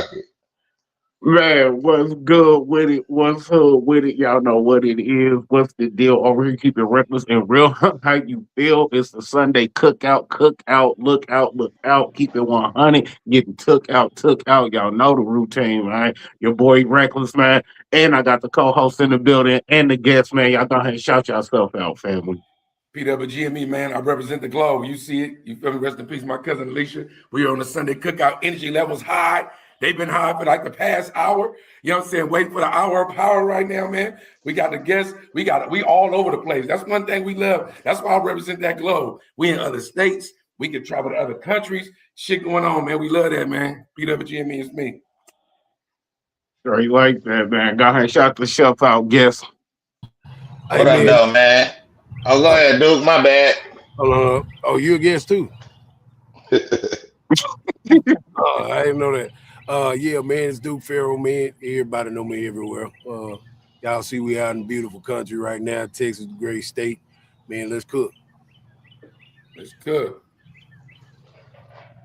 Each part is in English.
pocket. Man, what's good with it? What's hood with it? Y'all know what it is. What's the deal over here? Keep it reckless and real. How you feel? It's the Sunday cookout. Cook out, look out, look out. Keep it 100. Getting took out, took out. Y'all know the routine, right? Your boy Reckless, man. And I got the co-host in the building and the guest, man. Y'all go ahead and shout yourself out, family. PWGME, man. I represent the globe. You see it. You feel me? Rest in peace, my cousin Alicia. We are on the Sunday cookout. Energy levels high. They've been high for like the past hour. You know what I'm saying? Waiting for the hour of power right now, man. We got the guests. We all over the place. That's one thing we love. That's why I represent that globe. We in other states. We can travel to other countries. Shit going on, man. We love that, man. PWGME is me. Straight like that, man. Go ahead and shout yourself out, guest. What up, though, man? Oh, go ahead, Duke. My bad. Oh, you a guest too? I didn't know that. Yeah, man, it's Duke Faro, man. Everybody know me everywhere. Y'all see we out in beautiful country right now. Texas, a great state. Man, let's cook. Let's cook.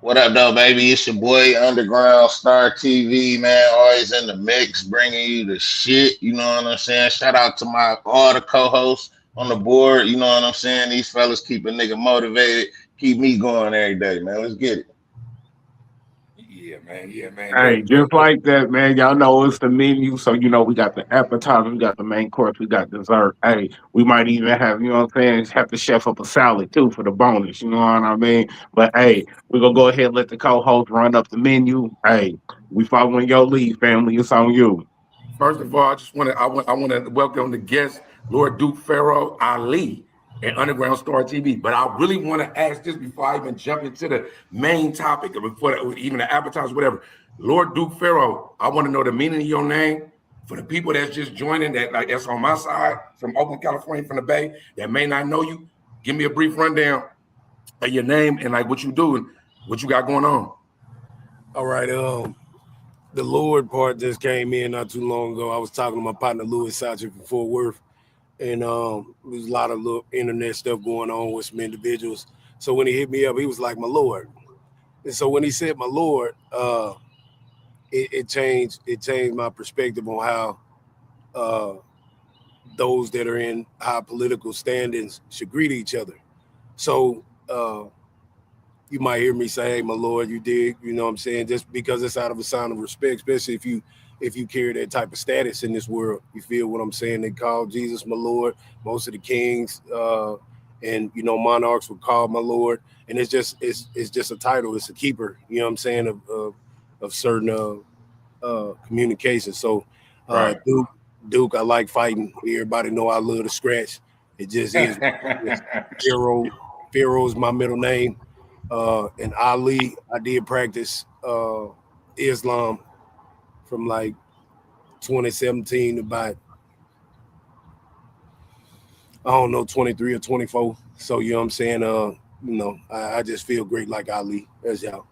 What up, though, baby? It's your boy Underground Star TV, man. Always in the mix, bringing you the shit. You know what I'm saying? Shout out to all the co-hosts on the board. You know what I'm saying? These fellas keep a nigga motivated, keep me going every day, man. Let's get it. Yeah, man. Yeah, man. Hey, just like that, man. Y'all know it's the menu. So, we got the appetizer, we got the main course, we got dessert. Hey, we might even have, what I'm saying, have to chef up a salad too for the bonus. You know what I mean? But hey, we're going to go ahead and let the co-host run up the menu. Hey, we following your lead, family. It's on you. First of all, I want to welcome the guest, Lord Duke Faro Ali and Underground Star TV. But I really want to ask this before I even jump into the main topic, or before even the appetizer, whatever. Lord Duke Faro, I want to know the meaning of your name for the people that's just joining, that's on my side from Oakland, California, from the Bay, that may not know you. Give me a brief rundown of your name and like what you do and what you got going on. All right. The Lord part just came in not too long ago. I was talking to my partner Louis Sachi from Fort Worth, and there's a lot of little internet stuff going on with some individuals. So when he hit me up, he was like, "My Lord," and so when he said "My Lord," it changed my perspective on how those that are in high political standings should greet each other. So you might hear me say, "Hey, my Lord," you dig? You know what I'm saying? Just because it's out of a sign of respect, especially if you carry that type of status in this world. You feel what I'm saying? They call Jesus my Lord. Most of the kings and monarchs would call my Lord, and it's just a title. It's a keeper. You know what I'm saying of certain communication. So right. Duke, I like fighting. Everybody know I love to scratch. It just is. Pharaoh is my middle name. And Ali, I did practice Islam from like 2017 to about, I don't know, 23 or 24. So, you know what I'm saying? I just feel great like Ali. That's y'all.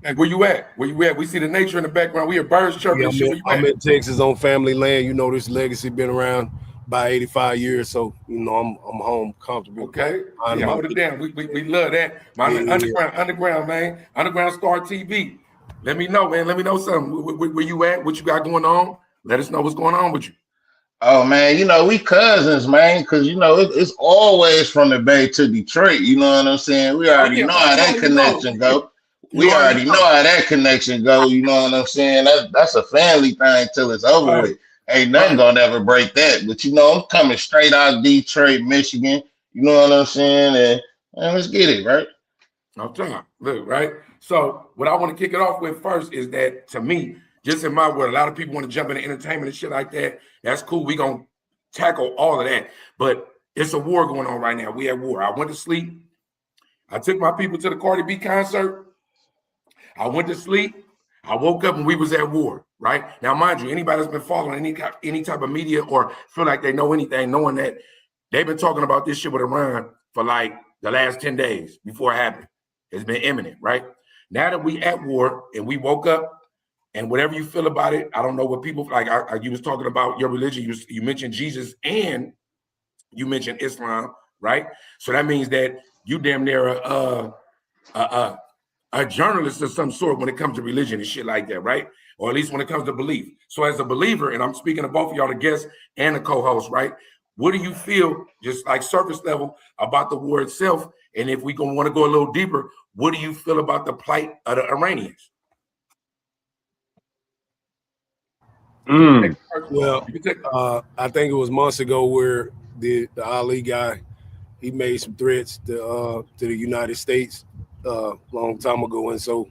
And where you at? We see the nature in the background. We hear birds chirping. Yeah, I'm in Texas on family land. You know, this legacy been around by 85 years. So, I'm home comfortable. Okay. Yeah, hold it down. We love that. Underground, man. Underground Star TV. Let me know, man. Let me know something. Where you at? What you got going on? Let us know what's going on with you. Oh, man, we cousins, man, because, it's always from the Bay to Detroit. You know what I'm saying? We already know how that connection go. We already know how that connection go. You know what I'm saying? That's a family thing till it's over with. Ain't nothing gonna ever break that. But, I'm coming straight out of Detroit, Michigan. You know what I'm saying? And let's get it, right? I'm trying. Look, right? So what I want to kick it off with first is that, to me, just in my world, a lot of people want to jump into entertainment and shit like that. That's cool. We're going to tackle all of that. But it's a war going on right now. We at war. I went to sleep. I took my people to the Cardi B concert. I went to sleep. I woke up and we was at war, right? Now, mind you, anybody that's been following any type of media or feel like they know anything, knowing that they've been talking about this shit with Iran for like the last 10 days before it happened. It's been imminent, right? Now that we at war and we woke up, and whatever you feel about it, I don't know what people like. You was talking about your religion. You mentioned Jesus and you mentioned Islam, right? So that means that you damn near a journalist of some sort when it comes to religion and shit like that, right? Or at least when it comes to belief. So as a believer, and I'm speaking to both of y'all, the guests and the co-host, right? What do you feel, just like surface level, about the war itself? And if we want to go a little deeper, what do you feel about the plight of the Iranians? Well, I think it was months ago where the Ali guy, he made some threats to the United States long time ago, and so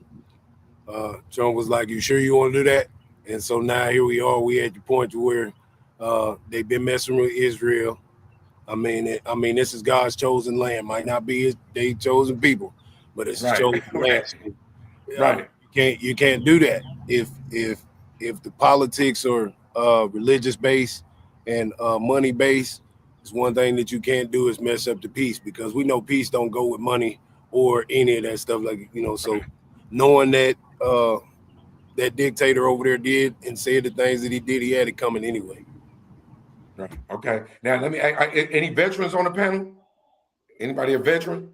Trump was like, "You sure you want to do that?" And so now here we are. We at the point to where they've been messing with Israel. I mean, this is God's chosen land. Might not be they chosen people, but it's His chosen land. Right. You can't do that if the politics are religious based and money based. It's one thing that you can't do is mess up the peace, because we know peace don't go with money or any of that stuff. Like, you know, so knowing that that dictator over there did and said the things that he did, he had it coming anyway. Right. Okay. Now let me. Any veterans on the panel? Anybody a veteran?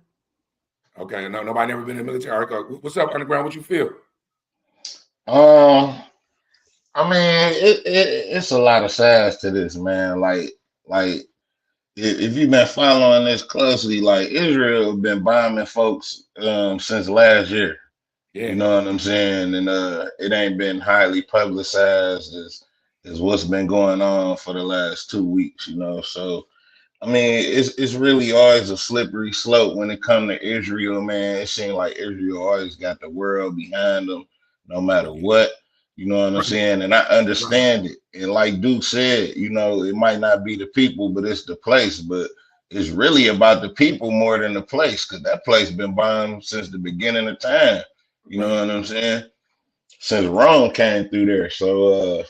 Okay. No, nobody never been in the military. Right, what's up, Underground? What you feel? I mean, it's a lot of sides to this, man. Like if you've been following this closely, like Israel been bombing folks since last year. Yeah. You know what I'm saying? And it ain't been highly publicized as what's been going on for the last 2 weeks, you know. So I mean, it's really always a slippery slope when it comes to Israel, man. It seems like Israel always got the world behind them, no matter what. You know what I'm saying? And I understand it. And like Duke said, you know, it might not be the people, but it's the place. But it's really about the people more than the place, because that place been bombed since the beginning of time. You know what I'm saying? Since Rome came through there. So,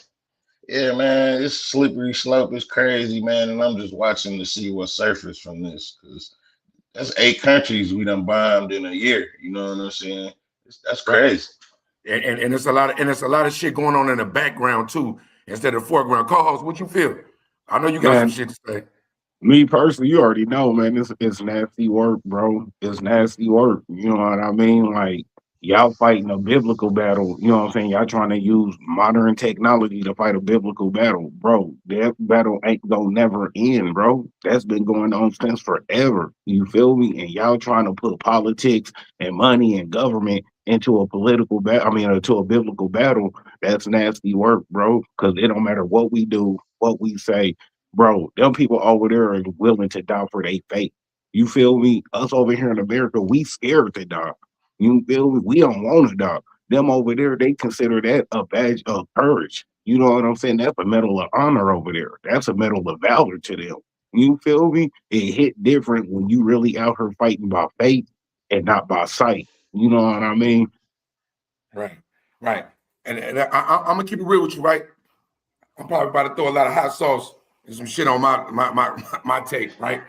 yeah, man, it's slippery slope. It's crazy, man. And I'm just watching to see what surface from this, because that's 8 countries we done bombed in a year. You know what I'm saying? That's crazy. And it's a lot of shit going on in the background too, instead of foreground. Co-host, what you feel? I know you got some shit to say. Me personally, you already know, man. It's nasty work, bro. It's nasty work. You know what I mean? Like, y'all fighting a biblical battle. You know what I'm saying? Y'all trying to use modern technology to fight a biblical battle, bro. That battle ain't gonna never end, bro. That's been going on since forever. You feel me? And y'all trying to put politics and money and government into a political battle. I mean, into a biblical battle. That's nasty work, bro. Because it don't matter what we do, what we say. Bro, them people over there are willing to die for their faith. You feel me? Us over here in America, we scared to die. You feel me? We don't want to die. Them over there, they consider that a badge of courage. You know what I'm saying? That's a medal of honor over there. That's a medal of valor to them. You feel me? It hit different when you really out here fighting by faith and not by sight. You know what I mean? Right. And I'm gonna keep it real with you, right? I'm probably about to throw a lot of hot sauce and some shit on my take, right?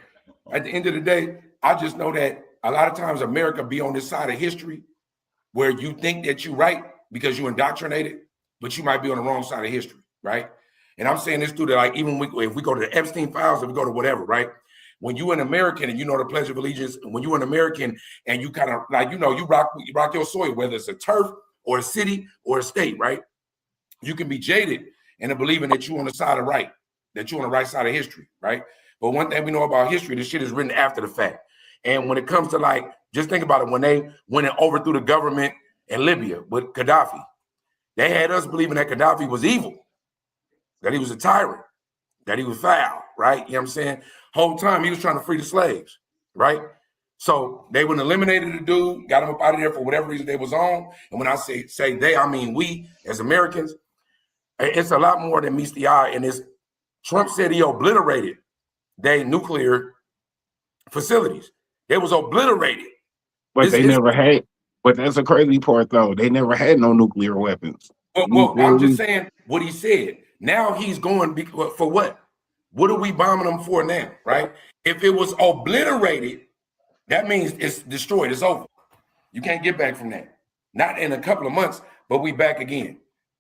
At the end of the day, I just know that a lot of times America be on this side of history where you think that you're right because you indoctrinated, but you might be on the wrong side of history, right? And I'm saying this through that, like, even if we go to the Epstein files, if we go to whatever, right? When you an American and you know the Pledge of Allegiance, when you an American and you kind of like, you know, you rock your soil, whether it's a turf or a city or a state, right? You can be jaded into believing that you're on the side of right, that you're on the right side of history, right? But one thing we know about history, this shit is written after the fact. And when it comes to, like, just think about it, when they went and overthrew the government in Libya with Gaddafi, they had us believing that Gaddafi was evil, that he was a tyrant, that he was foul, right? You know what I'm saying? Whole time he was trying to free the slaves, right? So they would eliminated the dude, got him up out of there for whatever reason they was on. And when I say they, I mean we as Americans. It's a lot more than meets the eye. And Trump said he obliterated their nuclear facilities. They was obliterated. But they never had. But that's a crazy part, though. They never had no nuclear weapons. Well, I'm just saying what he said. Now he's going for what? What are we bombing them for now, right? If it was obliterated, that means it's destroyed. It's over. You can't get back from that. Not in a couple of months, but we back again,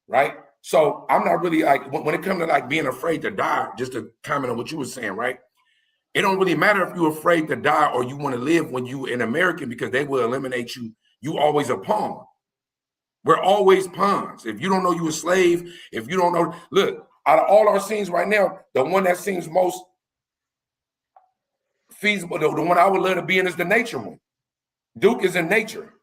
right? So I'm not really like, when it comes to like being afraid to die, just to comment on what you were saying, right? It don't really matter if you're afraid to die or you want to live when you an American, because they will eliminate you. you always a pawn. We're always pawns. If you don't know you a slave, if you don't know, look, out of all our scenes right now, the one that seems most feasible, the one I would love to be in is the nature one. Duke is in nature.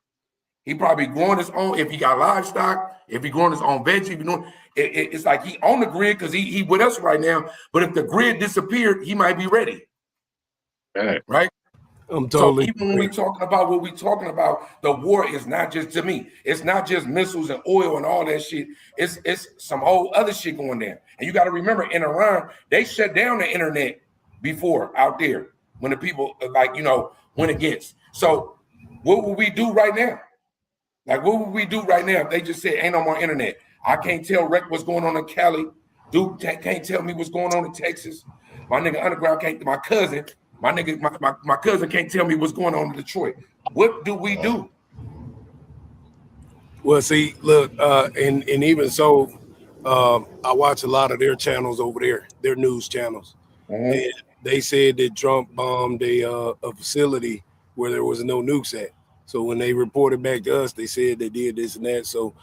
He probably growing his own, if he got livestock, if he growing his own veggie, it's like he on the grid because he with us right now. But if the grid disappeared, he might be ready. Right? I'm totally. So even when we talking about what we talking about, the war is not just, to me, it's not just missiles and oil and all that shit. It's some whole other shit going down. And you got to remember, in Iran, they shut down the internet before out there when the people went against. So what would we do right now? Like, what would we do right now if they just said ain't no more internet? I can't tell Rick what's going on in Cali. Duke can't tell me what's going on in Texas. My nigga Underground can't. My cousin can't tell me what's going on in Detroit. What do we do? Well, see, look, and even so, I watch a lot of their channels over there, their news channels. And they said that Trump bombed a facility where there was no nukes at. So when they reported back to us, they said they did this and that. So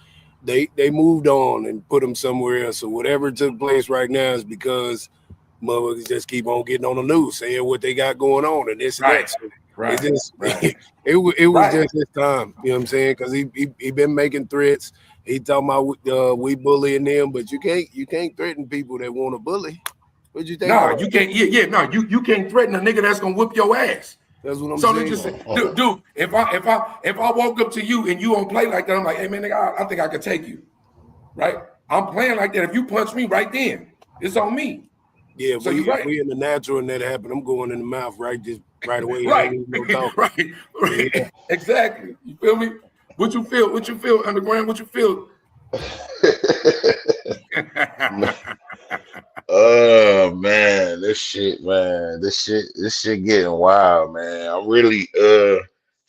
they moved on and put them somewhere else. So whatever took place right now is because motherfuckers just keep on getting on the news saying what they got going on and this and that. So it was just his time, you know what I'm saying? Because he been making threats. He talking about we bullying them, but you can't threaten people that want to bully. What you think? No, you can't. You can't threaten a nigga that's gonna whip your ass. That's what I'm saying. Just say, dude, if I walk up to you and you don't play like that, I'm like, hey man, nigga, I think I could take you, right? I'm playing like that. If you punch me right then, it's on me. Yeah, so we in the natural and that happened, I'm going in the mouth right away. Right, no right. Yeah. Exactly. You feel me? What you feel, Underground? What you feel? Oh man, this shit getting wild, man. I'm really to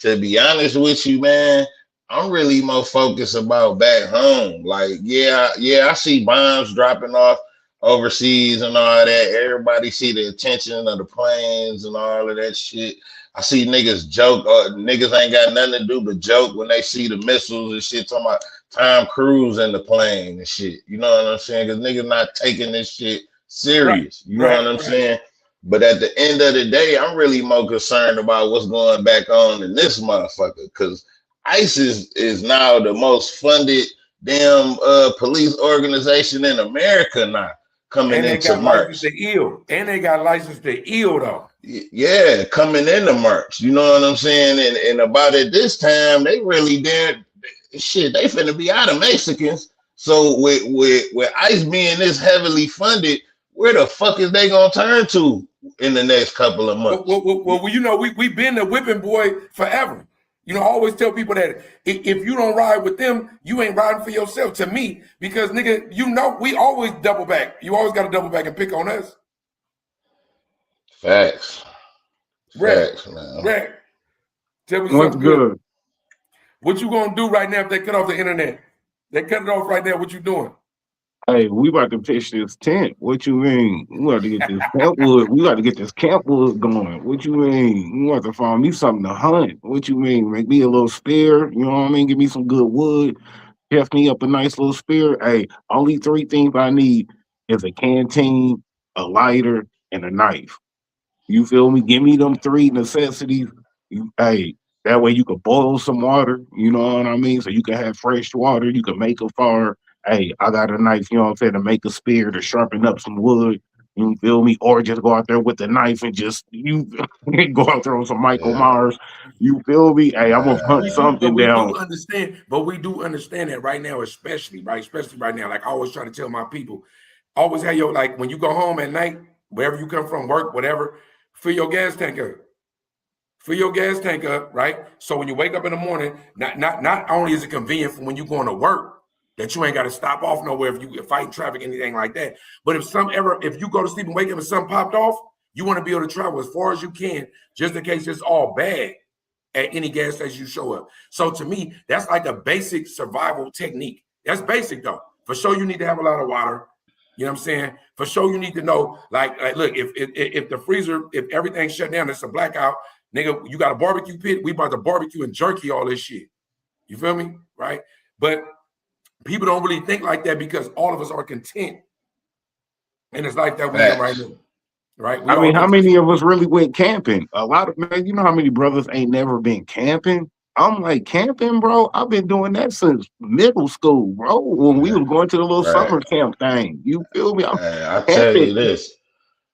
be honest with you, man, I'm really more focused about back home. Like, yeah, I see bombs dropping off overseas and all that. Everybody see the attention of the planes and all of that shit. I see niggas joke, niggas ain't got nothing to do but joke when they see the missiles and shit, talking about Tom Cruise in the plane and shit. You know what I'm saying? Because niggas not taking this shit serious. You know what I'm saying? But at the end of the day, I'm really more concerned about what's going back on in this motherfucker. Because ISIS is now the most funded damn police organization in America now. Coming into March. And they got license to ill though. Yeah, coming into March. You know what I'm saying? And about at this time, they really did shit. They finna be out of Mexicans. So with ICE being this heavily funded, where the fuck is they gonna turn to in the next couple of months? Well, you know, we've been the whipping boy forever. You know, I always tell people that if you don't ride with them, you ain't riding for yourself, to me, because nigga, you know, we always double back. You always got to double back and pick on us. Facts, man. Tell me what's good. What you gonna do right now if they cut off the internet? They cut it off right now. What you doing? Hey, we about to pitch this tent. What you mean? We got to get this campwood. We got to get this campwood going. What you mean? You want to find me something to hunt. What you mean? Make me a little spear. You know what I mean? Give me some good wood. Heft me up a nice little spear. Hey, only 3 things I need is a canteen, a lighter, and a knife. You feel me? Give me them 3 necessities. Hey, that way you could boil some water. You know what I mean? So you can have fresh water. You can make a fire. Hey, I got a knife, you know what I'm saying, to make a spear, to sharpen up some wood, you feel me? Or just go out there with the knife and just, go out there with some Michael Myers, you feel me? Hey, I'm going to hunt something down. We do understand that right now, especially right now. Like I always try to tell my people, always have your, like when you go home at night, wherever you come from, work, whatever, fill your gas tank up. Fill your gas tank up, right? So when you wake up in the morning, not only is it convenient for when you're going to work, that you ain't got to stop off nowhere if you're fighting traffic, anything like that. But if you go to sleep and wake up and something popped off, you want to be able to travel as far as you can, just in case it's all bad at any gas station you show up. So to me, that's like a basic survival technique. That's basic though. For sure, you need to have a lot of water. You know what I'm saying? For sure, you need to know, like look, if the freezer, if everything's shut down, it's a blackout, nigga, you got a barbecue pit, we about to barbecue and jerky all this shit. You feel me? Right? But people don't really think like that because all of us are content in this life that we in right now. Right? I mean, how many of us really went camping? A lot of, man, you know how many brothers ain't never been camping? I'm like, camping, bro? I've been doing that since middle school, bro, when we was going to the little summer camp thing. You feel me? I'll tell you this.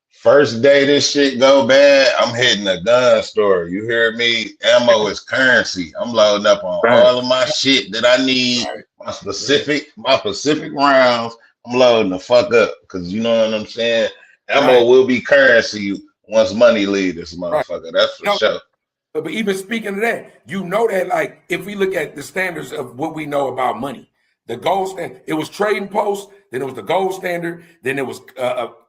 First day this shit go bad, I'm hitting a gun store. You hear me? Ammo is currency. I'm loading up on all of my shit that I need, my specific rounds. I'm loading the fuck up because you know what I'm saying? Ammo will be currency once money leave this motherfucker. That's for sure. But even speaking of that, you know that like if we look at the standards of what we know about money, the gold standard, it was trading post, then it was the gold standard, then it was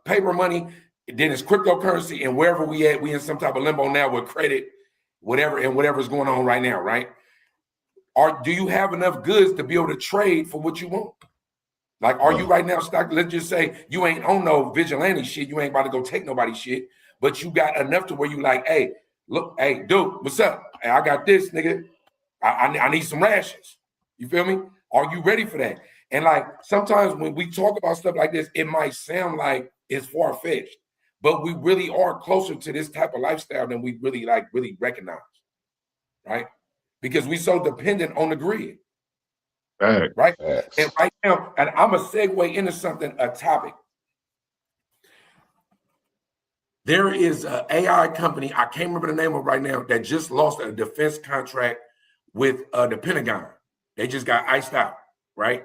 paper money, then it's cryptocurrency, and wherever we at, we in some type of limbo now with credit, whatever's going on right now, right? Or do you have enough goods to be able to trade for what you want? Like, are you right now stock? Let's just say you ain't on no vigilante shit. You ain't about to go take nobody's shit, but you got enough to where you like, hey, look, hey, dude, what's up? Hey, I got this, nigga. I need some rations. You feel me? Are you ready for that? And like sometimes when we talk about stuff like this, it might sound like it's far-fetched, but we really are closer to this type of lifestyle than we really recognize, right? Because we so dependent on the grid. Right. And right now, and I'm a segue into something, a topic. There is an AI company, I can't remember the name of it right now, that just lost a defense contract with the Pentagon. They just got iced out, right?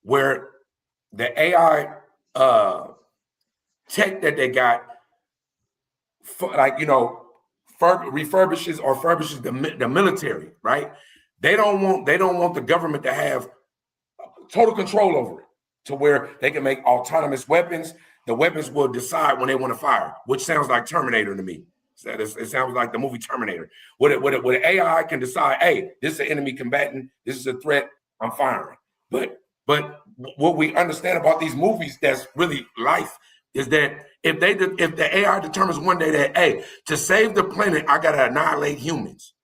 Where the AI tech that they got, refurbishes the military, right? They don't want the government to have total control over it to where they can make autonomous weapons. The weapons will decide when they want to fire, which sounds like Terminator to me. It sounds like the movie Terminator. What AI can decide, hey, this is an enemy combatant, this is a threat, I'm firing. But what we understand about these movies that's really life is that if the AI determines one day that, hey, to save the planet, I gotta annihilate humans,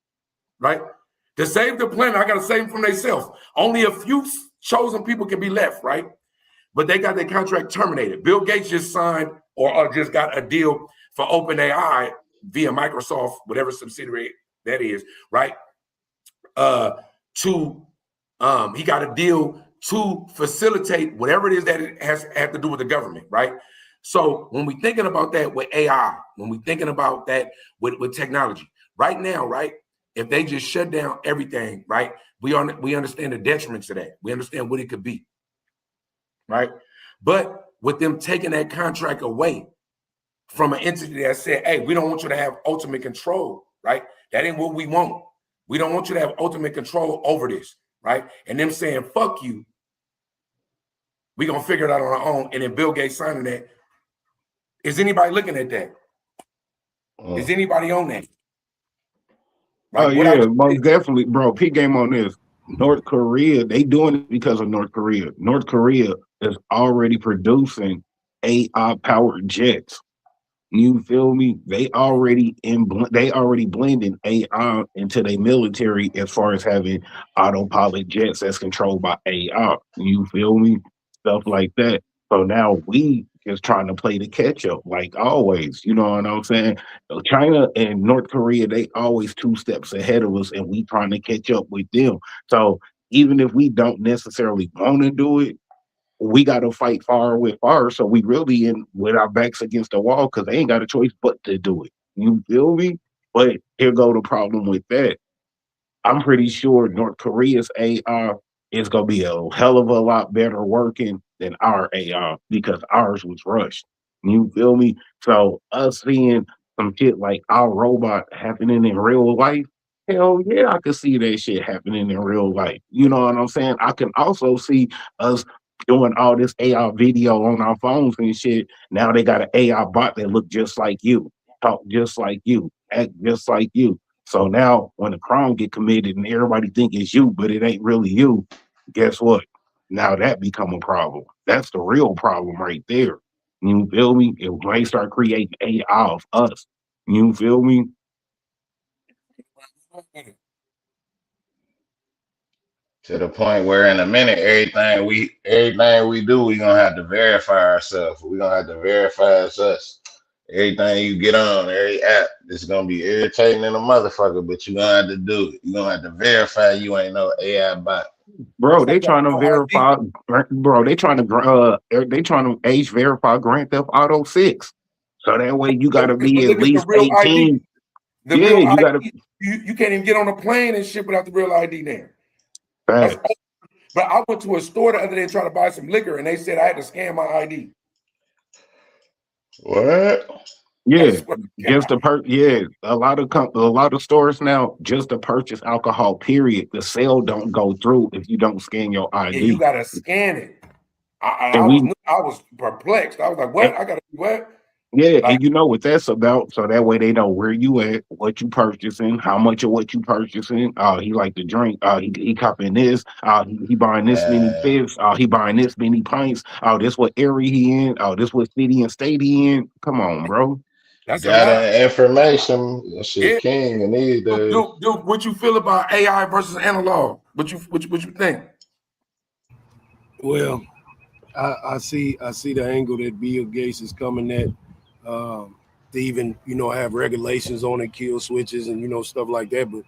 right? To save the planet, I gotta save them from themselves. Only a few chosen people can be left, right? But they got their contract terminated. Bill Gates just signed or just got a deal for OpenAI via Microsoft, whatever subsidiary that is, right? He got a deal to facilitate whatever it is that it has to do with the government, right? So when we're thinking about that with AI, when we're thinking about that with technology, right now, right? If they just shut down everything, right? We understand the detriments of that. We understand what it could be, right? But with them taking that contract away from an entity that said, hey, we don't want you to have ultimate control, right? That ain't what we want. We don't want you to have ultimate control over this, right? And them saying, fuck you, we're going to figure it out on our own. And then Bill Gates signing that. Is anybody looking at that? Is anybody on that? Like, oh, yeah, most definitely, bro. Peak game on this. North Korea, they doing it because of North Korea. North Korea is already producing AI-powered jets. You feel me? They already blending AI into their military as far as having autopilot jets that's controlled by AI. You feel me? Stuff like that. So now we just trying to play the catch up, like always. You know what I'm saying? China and North Korea, they always 2 steps ahead of us, and we trying to catch up with them. So even if we don't necessarily want to do it, we got to fight far with far. So we really in with our backs against the wall because they ain't got a choice but to do it. You feel me? But here go the problem with that. I'm pretty sure North Korea's AI is going to be a hell of a lot better working than our AI because ours was rushed. You feel me? So us seeing some shit like our robot happening in real life, hell yeah, I could see that shit happening in real life. You know what I'm saying? I can also see us doing all this AI video on our phones and shit. Now they got an AI bot that look just like you, talk just like you, act just like you. So now when a crime get committed and everybody think it's you, but it ain't really you, guess what? Now that become a problem. That's the real problem right there. You feel me? If they start creating AI of us, you feel me? To the point where in a minute, everything we do, we gonna have to verify ourselves. We gonna have to verify it's us. Everything you get on every app, it's gonna be irritating in a motherfucker, but you gonna have to do it. You gonna have to verify you ain't no AI bot. Bro, they Like that trying to no ID. verify. Bro, they trying to age verify Grand Theft Auto 6. So that way you got to But be at look at the least real ID. 18. The Yeah, real you got to. ID. You can't even get on a plane and shit without the real ID there. That's Facts. But I went to a store the other day trying to buy some liquor, and they said I had to scan my ID. What? Yeah, just to yeah, a lot of stores now just to purchase alcohol. Period. The sale don't go through if you don't scan your Yeah, you ID. gotta scan it. I And was perplexed. I was like, what? I gotta do what? yeah, Like, and you know what that's about. So that way they know where you at, what you purchasing, how much of what you purchasing. He like to drink. He copying this. He buying this many Man, fifths. He buying this many pints. This what area he in. This what city and state he in. Come on, bro. that's a data lot. and information, that shit Yeah. king in these days. Dude, what you feel about AI versus analog? What you think? Well, I see the angle that Bill Gates is coming at. To even have regulations on it, kill switches, and stuff like that. But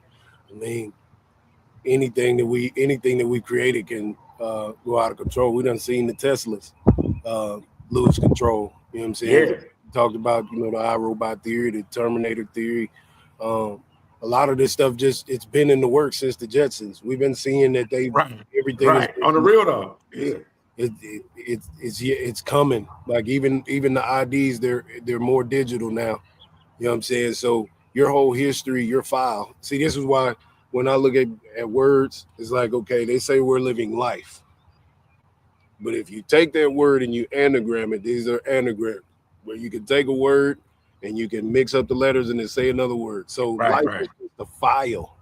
I mean, anything that we created can go out of control. We done seen the Teslas lose control. You know what I'm saying? Yeah. Talked about the iRobot theory, the Terminator theory. A lot of this stuff it's been in the works since the Jetsons. We've been seeing that everything right. On the real though. Yeah. It's coming. Like even the IDs, they're more digital now. You know what I'm saying? So your whole history, your file. See, this is why when I look at words, it's like, okay, they say we're living life. But if you take that word and you anagram it, these are anagrams where you can take a word and you can mix up the letters and then say another word. So life is just a file.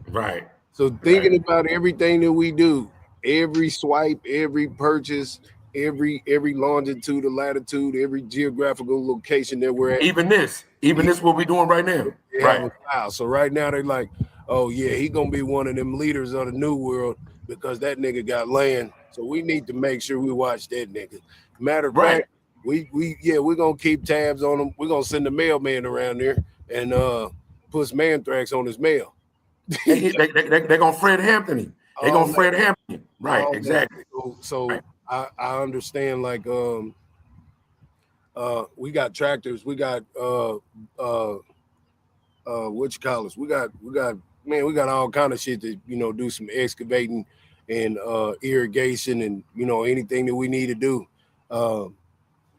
Right. So thinking about everything that we do, every swipe, every purchase, every longitude or latitude, every geographical location that we're at. Even this what we're doing right now. Right. So right now they're like, oh yeah, he gonna be one of them leaders of the new world because that nigga got land. So we need to make sure we watch that nigga. Matter of fact, we're gonna keep tabs on him. We're gonna send the mailman around there and put some anthrax on his mail. They're gonna Fred Hampton. They're gonna Fred Hampton. Right, exactly. So right. I understand, like we got tractors, we got what you call us, we got all kind of shit to do some excavating and irrigation and anything that we need to do.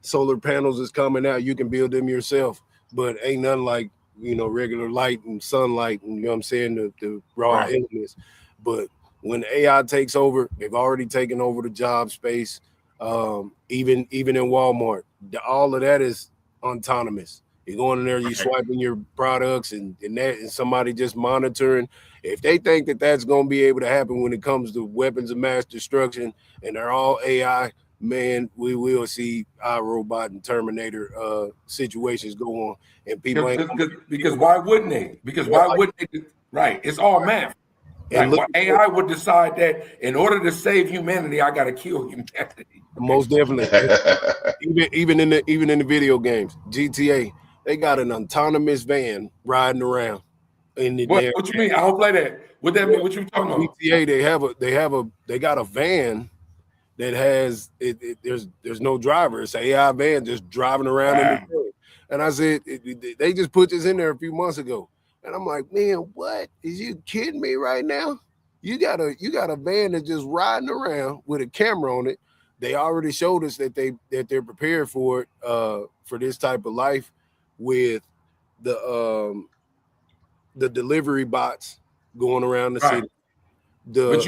Solar panels is coming out, you can build them yourself, but ain't nothing like regular light and sunlight and what I'm saying, the raw elements. But when AI takes over, they've already taken over the job space. Even in Walmart, all of that is autonomous. You're going in there, you're swiping your products, and somebody just monitoring. If they think that that's going to be able to happen when it comes to weapons of mass destruction, and they're all AI, man, we will see iRobot and Terminator situations go on, and people because why wouldn't they? Because why wouldn't they? Right, it's all math. And like, AI would decide that in order to save humanity, I got to kill humanity. Most definitely. even in the video games, GTA, they got an autonomous van riding around. What you mean? I don't play that. What that mean? What you talking about? GTA, they got a van that has there's no driver. It's an AI van just driving around in the road. And I said they just put this in there a few months ago. And I'm like, man, what? Is you kidding me right now? You got a van that's just riding around with a camera on it. They already showed us that they're prepared for it, for this type of life, with the delivery bots going around the city. But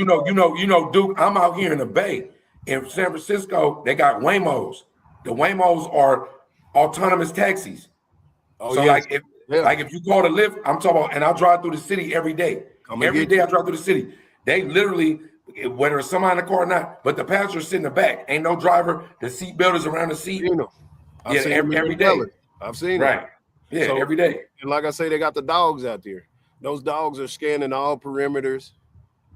Duke, I'm out here in the Bay. In San Francisco, they got Waymos. The Waymos are autonomous taxis. Like if you call the Lyft, I'm talking about, and I drive through the city every day. Every day I drive through the city. They literally, whether it's somebody in the car or not, but the passenger's sitting in the back. Ain't no driver. The seat belt is around the seat. Every day. I've seen it. Yeah, so, every day. And like I say, they got the dogs out there. Those dogs are scanning all perimeters.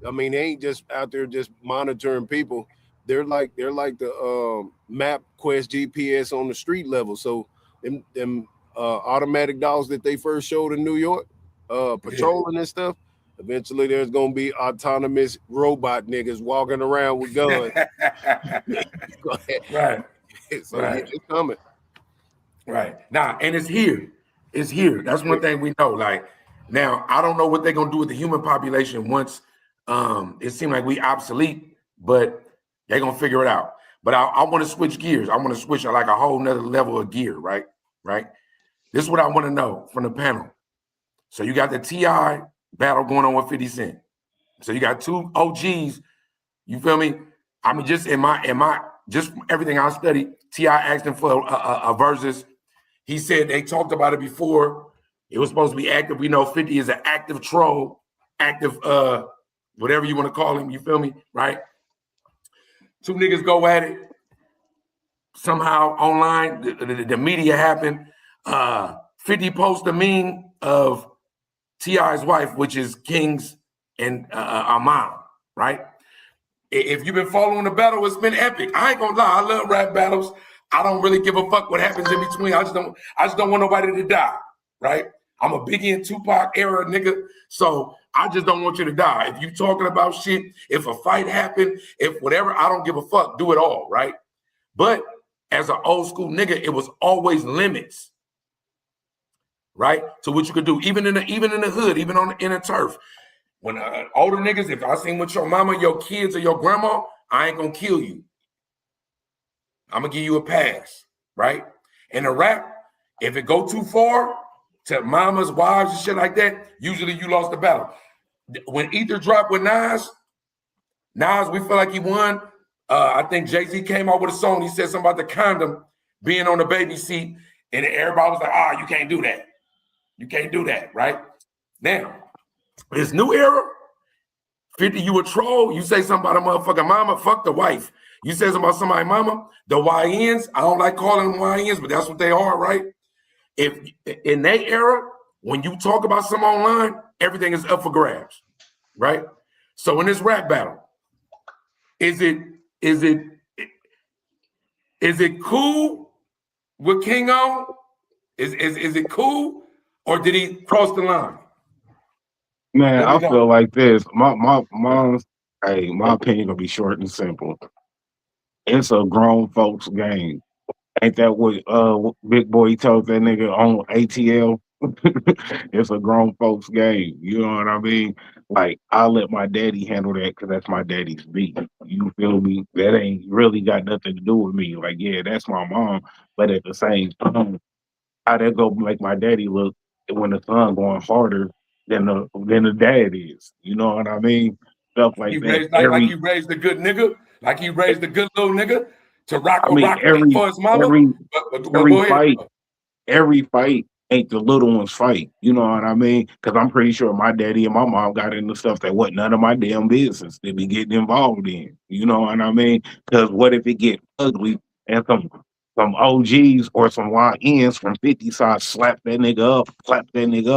I mean, they ain't just out there just monitoring people. They're like the map quest GPS on the street level. So them automatic dogs that they first showed in New York, patrolling and stuff. Eventually, there's gonna be autonomous robot niggas walking around with guns. Right. So yeah, it's coming. Right. Now, and it's here. It's here. That's one thing we know. Like, now, I don't know what they're gonna do with the human population once it seems like we obsolete, but they're gonna figure it out. But I want to switch gears. I want to switch like a whole nother level of gear, right? Right. This is what I want to know from the panel. So you got the T.I. battle going on with 50 Cent. So you got two OGs. You feel me? I mean, just in my just everything I studied, T.I. asked him for a versus. He said they talked about it before. It was supposed to be active. We know 50 is an active troll, active whatever you want to call him. You feel me? Right? Two niggas go at it. Somehow online, the media happened. 50 post a meme of T.I.'s wife, which is King's and our mom, right? If you've been following the battle, it's been epic. I ain't gonna lie, I love rap battles. I don't really give a fuck what happens in between. I just don't want nobody to die, right? I'm a Biggie and Tupac era nigga, so I just don't want you to die. If you talking about shit, if a fight happened, if whatever, I don't give a fuck. Do it all, right? But as an old school nigga, it was always limits, right? To what you could do, even in the hood, even in the turf. When older niggas, if I seen with your mama, your kids, or your grandma, I ain't gonna kill you. I'm gonna give you a pass, right? In a rap, if it go too far to mamas, wives, and shit like that, usually you lost the battle. When Ether dropped with Nas, we feel like he won. I think Jay-Z came out with a song. He said something about the condom being on the baby seat, and everybody was like, you can't do that. You can't do that, right? Now, this new era, 50, you a troll. You say something about a motherfucking mama, fuck the wife. You say something about somebody's mama, the YNs, I don't like calling them YNs, but that's what they are, right? If in that era, when you talk about something online, everything is up for grabs, right? So in this rap battle, is it cool with King on? Is it cool, or did he cross the line? Man, I feel like this. My opinion gonna be short and simple. It's a grown folks game. Ain't that what Big Boy told that nigga on ATL? It's a grown folks game. You know what I mean? Like, I'll let my daddy handle that because that's my daddy's beat. You feel me? That ain't really got nothing to do with me. Like, yeah, that's my mom. But at the same time, how that go make my daddy look when the son going harder than the dad is. You know what I mean? Stuff like He that. raised, like he raised a good nigga, like he raised a good little nigga to rock for his mama. Every fight ain't the little one's fight. You know what I mean? Because I'm pretty sure my daddy and my mom got into stuff that wasn't none of my damn business to be getting involved in. You know what I mean? Because what if it get ugly and some OGs or some YNs from 50 side slap that nigga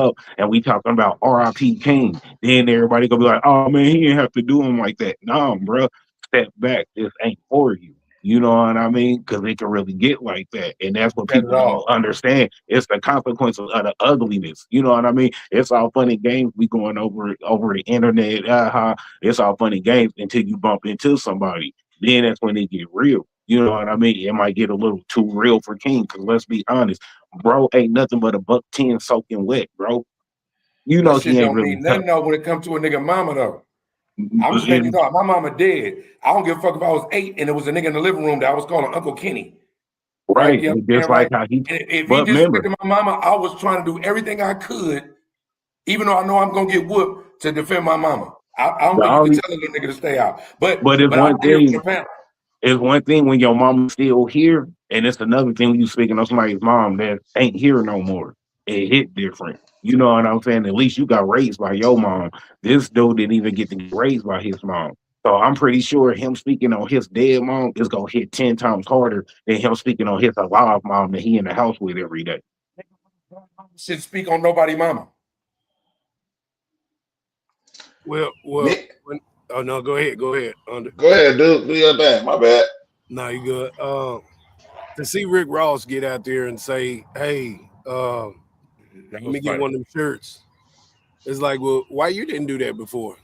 up, and we talking about RIP King. Then everybody gonna be like, oh man, he didn't have to do him like that. Nah, bro, step back. This ain't for you. You know what I mean? Because it can really get like that. And that's what people don't understand. It's the consequences of the ugliness. You know what I mean? It's all funny games we going over the internet. It's all funny games until you bump into somebody. Then that's when they get real. You know what I mean? It might get a little too real for King, because let's be honest, bro ain't nothing but a $110 soaking wet, bro. You know he ain't really nothing though when it comes to a nigga mama though. I'm just letting you know, my mama dead. I don't give a fuck if I was 8 and there was a nigga in the living room that I was calling Uncle Kenny. Right. You know, just like how he. If he disrespected my mama, I was trying to do everything I could, even though I know I'm gonna get whooped, to defend my mama. I don't think you can tell a little nigga to stay out. But it's one thing. It's one thing when your mama's still here, and it's another thing when you speaking of somebody's mom that ain't here no more. It hit different. You know what I'm saying? At least you got raised by your mom. This dude didn't even get to get raised by his mom. So I'm pretty sure him speaking on his dead mom is gonna hit 10 times harder than him speaking on his alive mom that he in the house with every day. Should speak on nobody mama. Well, Oh no, go ahead. Go ahead. Go ahead, dude. Do your thing. My bad. No, you good. To see Rick Ross get out there and say, "Hey, let me get one of them shirts," it's like, well, why you didn't do that before?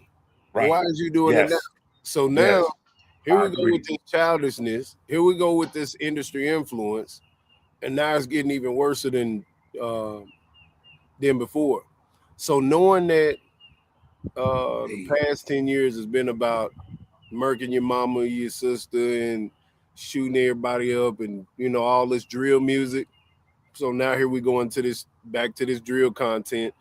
Right. Why is you doing it now? So now, here we go with this childishness. Here we go with this industry influence, and now it's getting even worse than before. So knowing that the past 10 years has been about murking your mama, your sister, and shooting everybody up, and all this drill music. So now here we go into this, back to this drill content.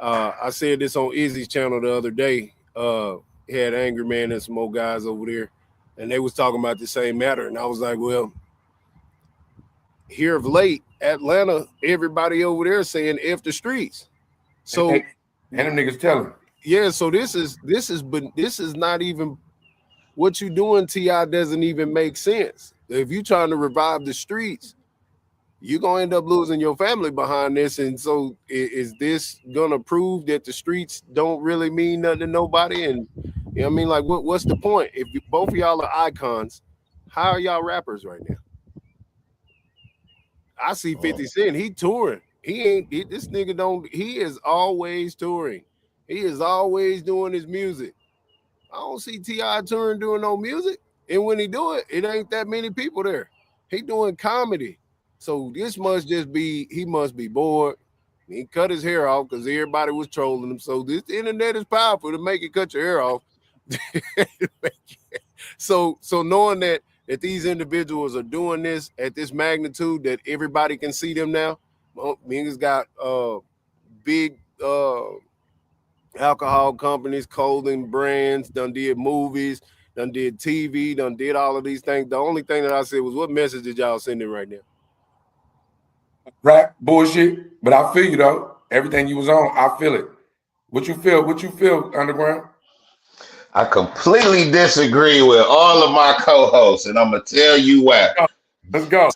I said this on Izzy's channel the other day. He had Angry Man and some old guys over there, and they was talking about the same matter. And I was like, well, here of late, Atlanta, everybody over there saying F the streets. So and them niggas telling. Yeah, so this is not even what you doing, T.I. doesn't even make sense. If you're trying to revive the streets, you're gonna end up losing your family behind this. And so is this gonna prove that the streets don't really mean nothing to nobody? And you know what I mean? Like, what's the point? If both of y'all are icons, how are y'all rappers right now? I see 50 Cent, he touring. This nigga he is always touring. He is always doing his music. I don't see T.I. touring doing no music. And when he do it, it ain't that many people there. He doing comedy. So this must just be, he must be bored. He cut his hair off because everybody was trolling him. So this internet is powerful to make it cut your hair off. So knowing that these individuals are doing this at this magnitude, that everybody can see them now. Niggas got big alcohol companies, clothing brands, done did movies, done did TV, done did all of these things. The only thing that I said was, what message did y'all send in right now? Rap bullshit, but I feel you though. Everything you was on, I feel it. What you feel, Underground? I completely disagree with all of my co-hosts, and I'm gonna tell you why. Let's go.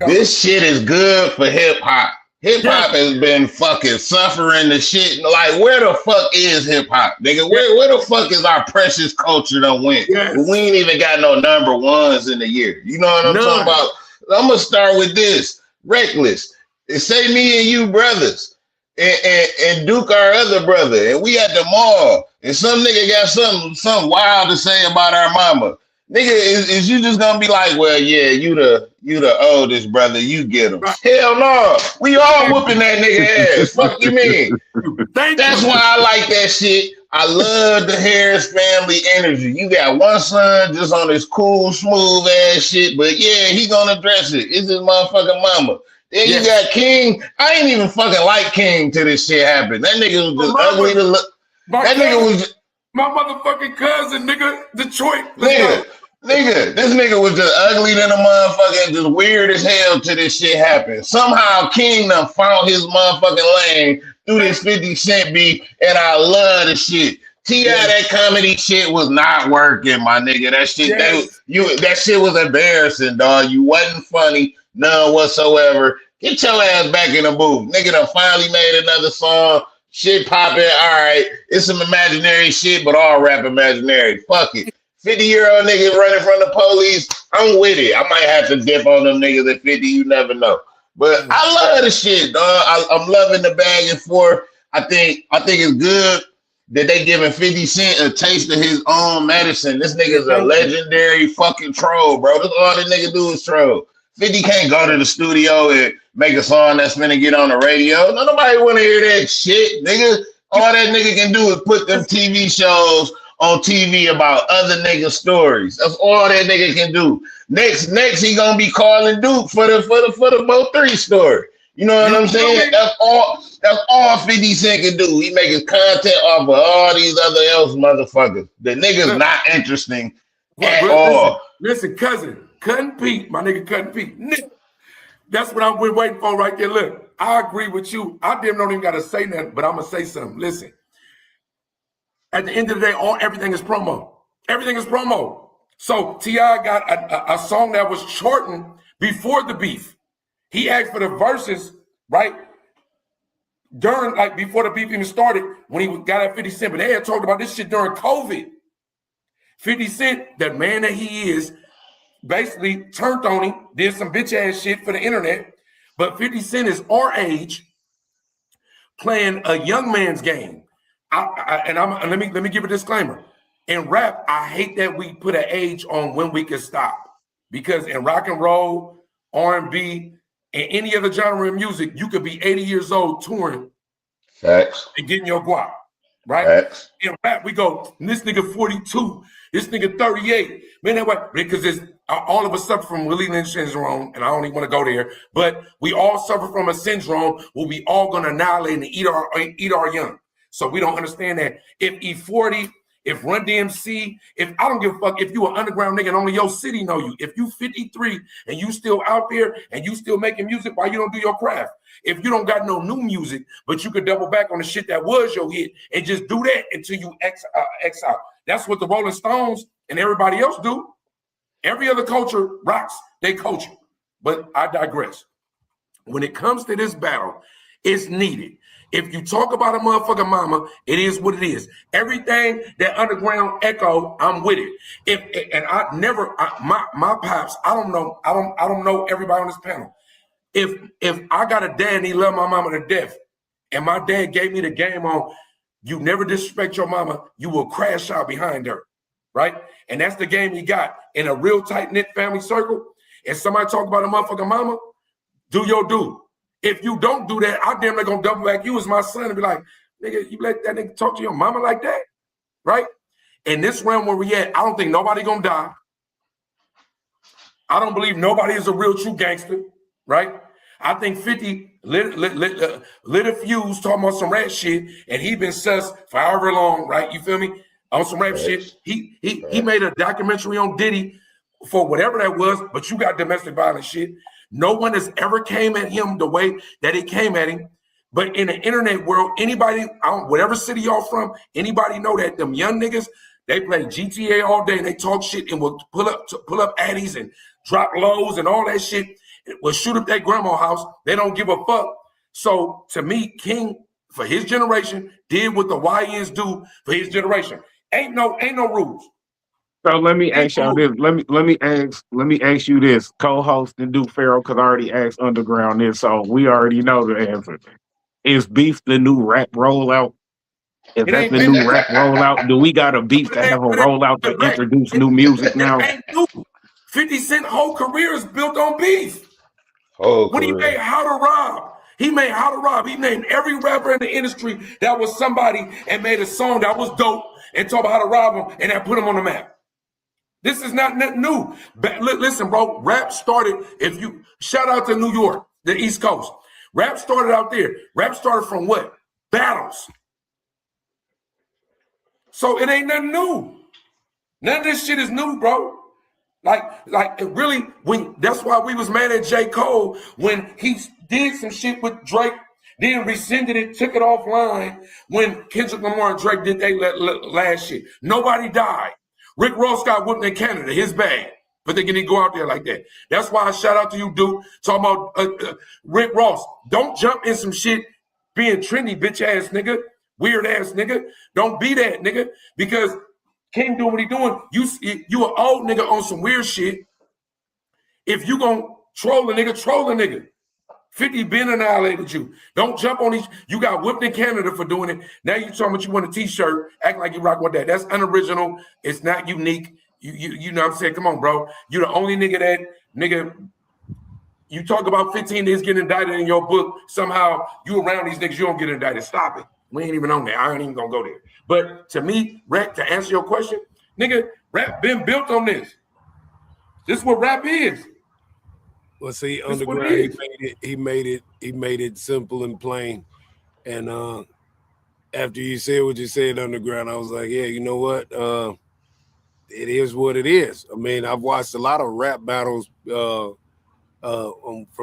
This shit is good for hip hop. Hip hop has been fucking suffering the shit. Like, where the fuck is hip hop, nigga? Where the fuck is our precious culture that went? Yes. We ain't even got no number ones in the year. You know what I'm talking about? I'm gonna start with this. Reckless. It say me and you brothers, and Duke our other brother, and we at the mall, and some nigga got something wild to say about our mama. Nigga, is you just gonna be like, well, yeah, you the oldest brother, you get him? Hell no, we all whooping that nigga ass. Fuck you mean? That's why I like that shit. I love the Harris family energy. You got one son just on this cool, smooth ass shit, but yeah, he gonna address it. It's his motherfucking mama. Then you got King. I ain't even fucking like King till this shit happened. That nigga was just ugly to look. That nigga was my motherfucking cousin, nigga. Detroit. Nigga, this nigga was just ugly than a motherfucker and just weird as hell till this shit happened. Somehow King done found his motherfucking lane through this 50 Cent beat, and I love the shit. T.I. that comedy shit was not working, my nigga. That shit, that shit was embarrassing, dog. You wasn't funny, none whatsoever. Get your ass back in the booth. Nigga done finally made another song. Shit popping. All right. It's some imaginary shit, but all rap imaginary. Fuck it. 50-year-old niggas running from the police. I'm with it. I might have to dip on them niggas at 50. You never know. But I love the shit, dog. I'm loving the back and forth. I think it's good that they giving 50 Cent a taste of his own medicine. This nigga's a legendary fucking troll, bro. That's all the nigga do is troll. 50 can't go to the studio and make a song that's gonna get on the radio. Nobody want to hear that shit, nigga. All that nigga can do is put them TV shows on TV about other niggas' stories. That's all that nigga can do. Next, he gonna be calling Duke for the Mo 3 story. You know what I'm saying? That's all 50 Cent can do. He making content off of all these other else motherfuckers. The nigga's not interesting at all. Listen, Cutting Pete, my nigga Cutting Pete. That's what I'm waiting for right there. Look, I agree with you. I don't even gotta say nothing, but I'm gonna say something. Listen. At the end of the day, everything is promo. Everything is promo. So T.I. got a song that was shortened before the beef. He asked for the verses, right? during, like, before the beef even started, when he got at 50 Cent, but they had talked about this shit during COVID. 50 Cent, the man that he is, basically turned on him, did some bitch ass shit for the internet. But 50 Cent is our age, playing a young man's game. Let me give a disclaimer. In rap, I hate that we put an age on when we can stop, because in rock and roll, R&B, and any other genre of music, you could be 80 years old touring. Facts. And getting your guap, right? Facts. In rap, we go, this nigga 42, this nigga 38. Man, that way, because it's all of us suffer from Willie Lynch syndrome, and I don't even want to go there, but we all suffer from a syndrome where we all gonna annihilate and eat our young. So we don't understand that if E40, if Run DMC, if I don't give a fuck if you an underground nigga and only your city know you, if you 53 and you still out there and you still making music, why you don't do your craft? If you don't got no new music, but you could double back on the shit that was your hit and just do that until you X out. That's what the Rolling Stones and everybody else do. Every other culture rocks their culture. But I digress. When it comes to this battle, it's needed. If you talk about a motherfucking mama, it is what it is. Everything that underground echo, I'm with it. My pops, I don't know everybody on this panel. If I got a dad and he loved my mama to death, and my dad gave me the game on, you never disrespect your mama, you will crash out behind her, right? And that's the game he got in a real tight-knit family circle. And somebody talk about a motherfucking mama, do your do. If you don't do that, I damn near gonna double back you as my son and be like, nigga, you let that nigga talk to your mama like that, right? In this realm where we at, I don't think nobody gonna die. I don't believe nobody is a real true gangster, right? I think 50 lit a fuse talking about some rat shit, and he been sus for however long, right? You feel me? On some rap shit. He made a documentary on Diddy for whatever that was, but you got domestic violence shit. No one has ever came at him the way that it came at him. But in the internet world, anybody, whatever city y'all from, anybody know that them young niggas, they play GTA all day and they talk shit and will pull up addies and drop lows and all that shit. Will shoot up their grandma's house. They don't give a fuck. So to me, King, for his generation, did what the YNs do for his generation. Ain't no rules. So let me ask y'all this. Let me ask you this. Co-host and do Faro, because I already asked Underground this, so we already know the answer. Is beef the new rap rollout? Is that the new rap rollout? Do we got a beef to have a rollout to introduce new music now? 50 Cent whole career is built on beef. When he made How to Rob, he made How to Rob. He named every rapper in the industry that was somebody and made a song that was dope and talk about how to rob them and that put them on the map. This is not nothing new. Listen, bro, rap started, if you shout out to New York, the East Coast. Rap started out there. Rap started from what? Battles. So it ain't nothing new. None of this shit is new, bro. Like really, that's why we was mad at J. Cole when he did some shit with Drake, then rescinded it, took it offline when Kendrick Lamar and Drake did their last shit. Nobody died. Rick Ross got whooped in Canada, his bad, but they can go out there like that. That's why I shout out to you, Duke, talking about Rick Ross. Don't jump in some shit being trendy, bitch ass nigga, weird ass nigga. Don't be that nigga, because King doing what he doing. You an old nigga on some weird shit. If you gonna troll a nigga. 50 been annihilated you. Don't jump on these. You got whipped in Canada for doing it. Now you talking about you want a t-shirt, act like you rock with that. That's unoriginal. It's not unique. You know what I'm saying? Come on, bro. You the only nigga you talk about 15 niggas getting indicted in your book. Somehow you around these niggas, you don't get indicted. Stop it. We ain't even on there. I ain't even gonna go there. But to me, rap, to answer your question, nigga, rap been built on this. This is what rap is. Well, see, Underground, he made it simple and plain. And after you said what you said, Underground, I was like, yeah, you know what? It is what it is. I mean, I've watched a lot of rap battles from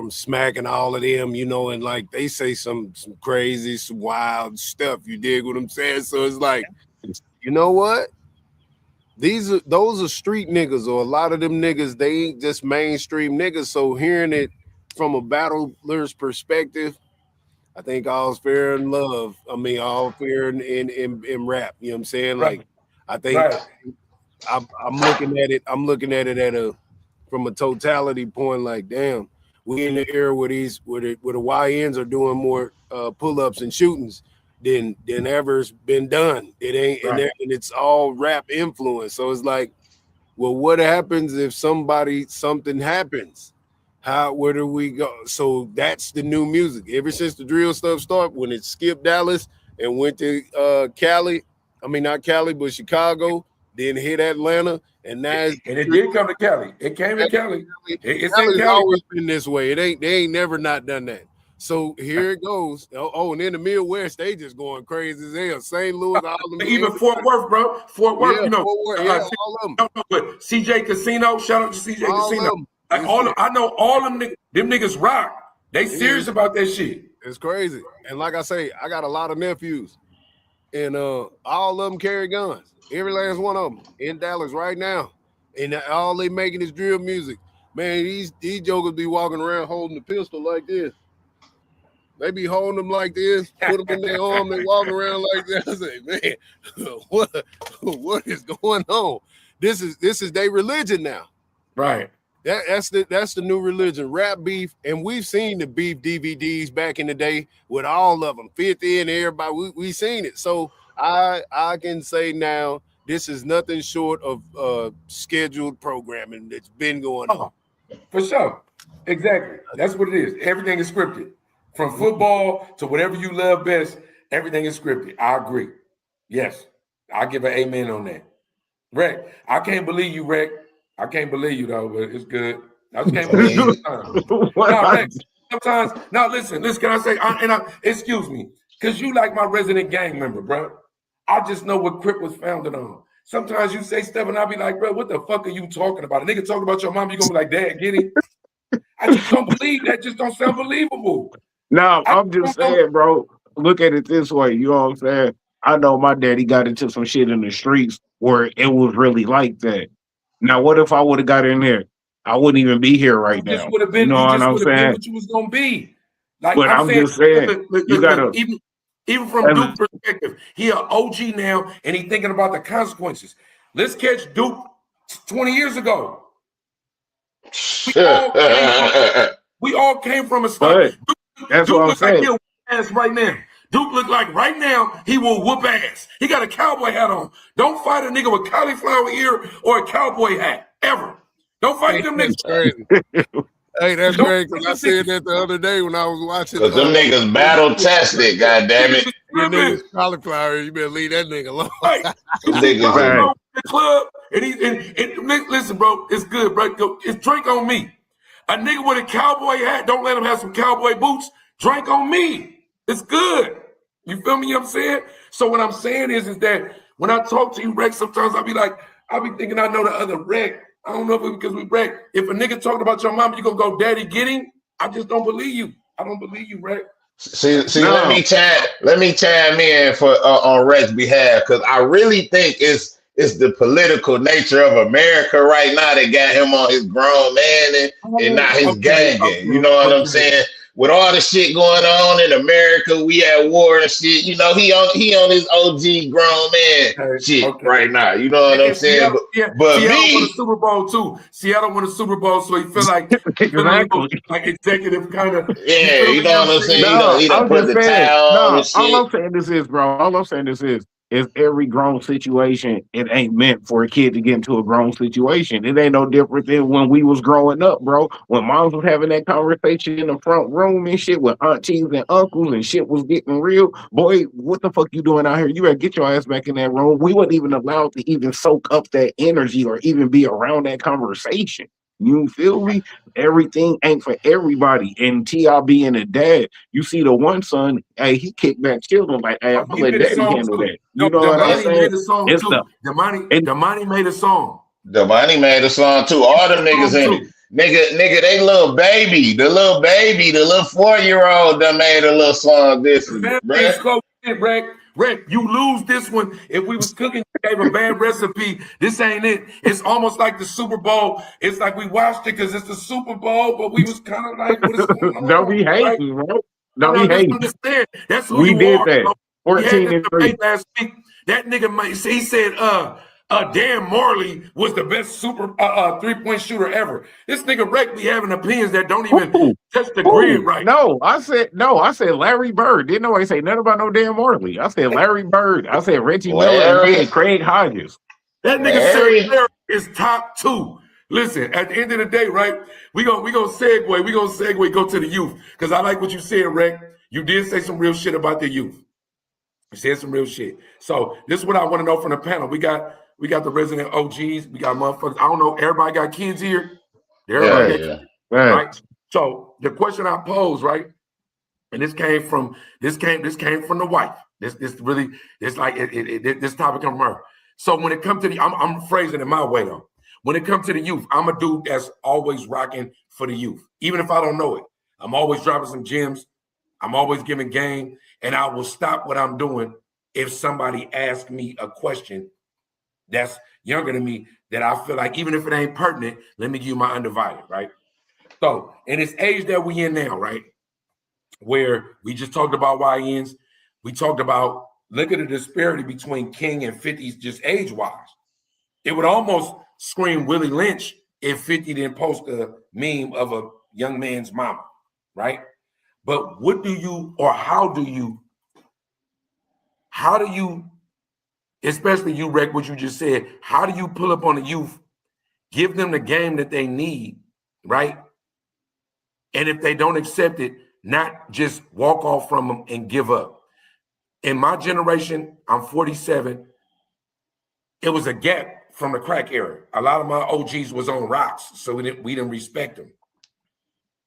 Smack and all of them, you know, and like they say some crazy, some wild stuff. You dig what I'm saying? So it's like, you know what? Those are street niggas, or a lot of them niggas, they ain't just mainstream niggas. So hearing it from a battler's perspective, I think all's fair in love. I mean, all fair in rap. You know what I'm saying? Right. Like, I think Right. I'm looking at it. I'm looking at it from a totality point. Like, damn, we in the era where the YNs are doing more pull-ups and shootings than ever's been done. It ain't Right. and it's all rap influence. So it's like, well, what happens if something happens? Where do we go? So that's the new music. Ever since the drill stuff started, when it skipped Dallas and went to Cali, I mean not Cali, but Chicago, then hit Atlanta, and now it did come to Cali. It came to Cali. It's in Cali's Cali. always been this way. They ain't never not done that. So here it goes. Oh, and in the Midwest, they just going crazy as hell. St. Louis, all them Even Fort Worth, bro. Fort Worth, yeah, you know. Fort Worth, yeah, all of them. But CJ Casino, shout out to CJ All Casino. of them. Like I know all them niggas rock. They serious about that shit. It's crazy. And like I say, I got a lot of nephews, and all of them carry guns. Every last one of them in Dallas right now, and all they making is drill music. Man, these jokers be walking around holding the pistol like this. They be holding them like this, put them in their arm, they walk around like that. I say, man, what is going on? This is their religion now. Right. That's the new religion, rap beef, and we've seen the beef DVDs back in the day with all of them, 50 and everybody. We seen it, so I can say now this is nothing short of scheduled programming that's been going on. For sure, exactly. That's what it is. Everything is scripted, from football to whatever you love best. Everything is scripted. I agree. Yes, I give an amen on that. Rec, I can't believe you, Rec. I can't believe you though, but it's good. I just can't believe you sometimes. Sometimes, now listen, can I say, excuse me, because you like my resident gang member, bro. I just know what Crip was founded on. Sometimes you say stuff and I'll be like, bro, what the fuck are you talking about? A nigga talking about your mom, you gonna be like, Dad, get it? I just don't believe that. Just don't sound believable. No, I'm just saying, bro, look at it this way. You know what I'm saying? I know my daddy got into some shit in the streets where it was really like that. Now, what if I would have got in there? I wouldn't even be here right now. Just would have been, you know what I'm saying? What you was gonna be. Like, but I'm just saying, you gotta even from Duke's perspective, he an OG now, and he thinking about the consequences. Let's catch Duke 20 years ago. We all came from a start. That's what I'm saying. Like he'll ass right now. Duke look like right now he will whoop ass. He got a cowboy hat on. Don't fight a nigga with cauliflower ear or a cowboy hat ever. Don't fight them niggas. Crazy. Hey, that's great. I said that the other day when I was watching. Because them niggas battle tested, goddammit. Your niggas cauliflower, you better leave that nigga alone. Right. Niggas the club, and listen, bro, it's good, bro. It's drink on me. A nigga with a cowboy hat, don't let him have some cowboy boots. Drink on me. It's good. You feel me? You know what I'm saying? So what I'm saying is that when I talk to you, Rex, sometimes I'll be thinking I know the other Rex. I don't know if it's because we Rex. If a nigga talking about your mama, you gonna go, Daddy, get him? I just don't believe you. I don't believe you, Rex. See, let me chime in for on Rex's behalf, because I really think it's the political nature of America right now that got him on his grown man and not his gang. You know what I'm saying? With all the shit going on in America, we at war and shit. You know, he on his OG grown man shit right now. You know what I'm saying? But Seattle won a Super Bowl too. Seattle won a Super Bowl, so he feel like like executive kind of. Yeah, you know what I'm saying? No, he don't put the towel on and shit. All I'm saying this is, bro. All I'm saying this is every grown situation, it ain't meant for a kid to get into a grown situation. It ain't no different than when we was growing up, bro. When moms was having that conversation in the front room and shit with aunties and uncles and shit was getting real. Boy, what the fuck you doing out here? You better get your ass back in that room. We weren't even allowed to even soak up that energy or even be around that conversation. You feel me? Everything ain't for everybody. And T.I. being a dad, you see the one son, hey, he kicked back children like, hey, I'm gonna let daddy handle that. You know what I'm saying? Damani made a song. Damani made a song too. All them niggas in it. Nigga, they little baby, the little 4-year-old that made a little song this week, Rick, you lose this one. If we was cooking, you gave a bad recipe. This ain't it. It's almost like the Super Bowl. It's like we watched it because it's the Super Bowl, but we was kind of like, what is going on? Don't be hating, bro. No, No, he just hates. understand. That's who We you did are. that. Bro. We had 14 this and 3. debate last week. That nigga, he said, Dan Marley was the best super 3-point shooter ever. This nigga Rick be having opinions that don't even touch the grid right. No, I said Larry Bird. Didn't nobody say nothing about no Dan Marley. I said Larry Bird. I said Reggie Miller. And I said Craig Hodges. That nigga said Larry is top 2. Listen, at the end of the day, right? We gonna segue. We gonna segue. Go to the youth because I like what you said, Rick. You did say some real shit about the youth. You said some real shit. So this is what I want to know from the panel. We got the resident OGs. We got motherfuckers. I don't know. Everybody got kids here. Everybody got kids, right? So the question I pose, right? And this came from the wife. This topic come from her. So when it comes to the, I'm phrasing it my way though. When it comes to the youth, I'm a dude that's always rocking for the youth, even if I don't know it. I'm always dropping some gems. I'm always giving game, and I will stop what I'm doing if somebody asks me a question that's younger than me that I feel like, even if it ain't pertinent, let me give you my undivided, right? So in this age that we in now, right, where we just talked about YNs, we talked about, look at the disparity between King and 50s just age-wise. It would almost scream Willie Lynch if 50 didn't post a meme of a young man's mama, right? But what do you, or how do you, especially you, Rick, what you just said, how do you pull up on the youth, give them the game that they need, right? And if they don't accept it, not just walk off from them and give up. In my generation, I'm 47, it was a gap from the crack era. A lot of my OGs was on rocks, so we didn't respect them,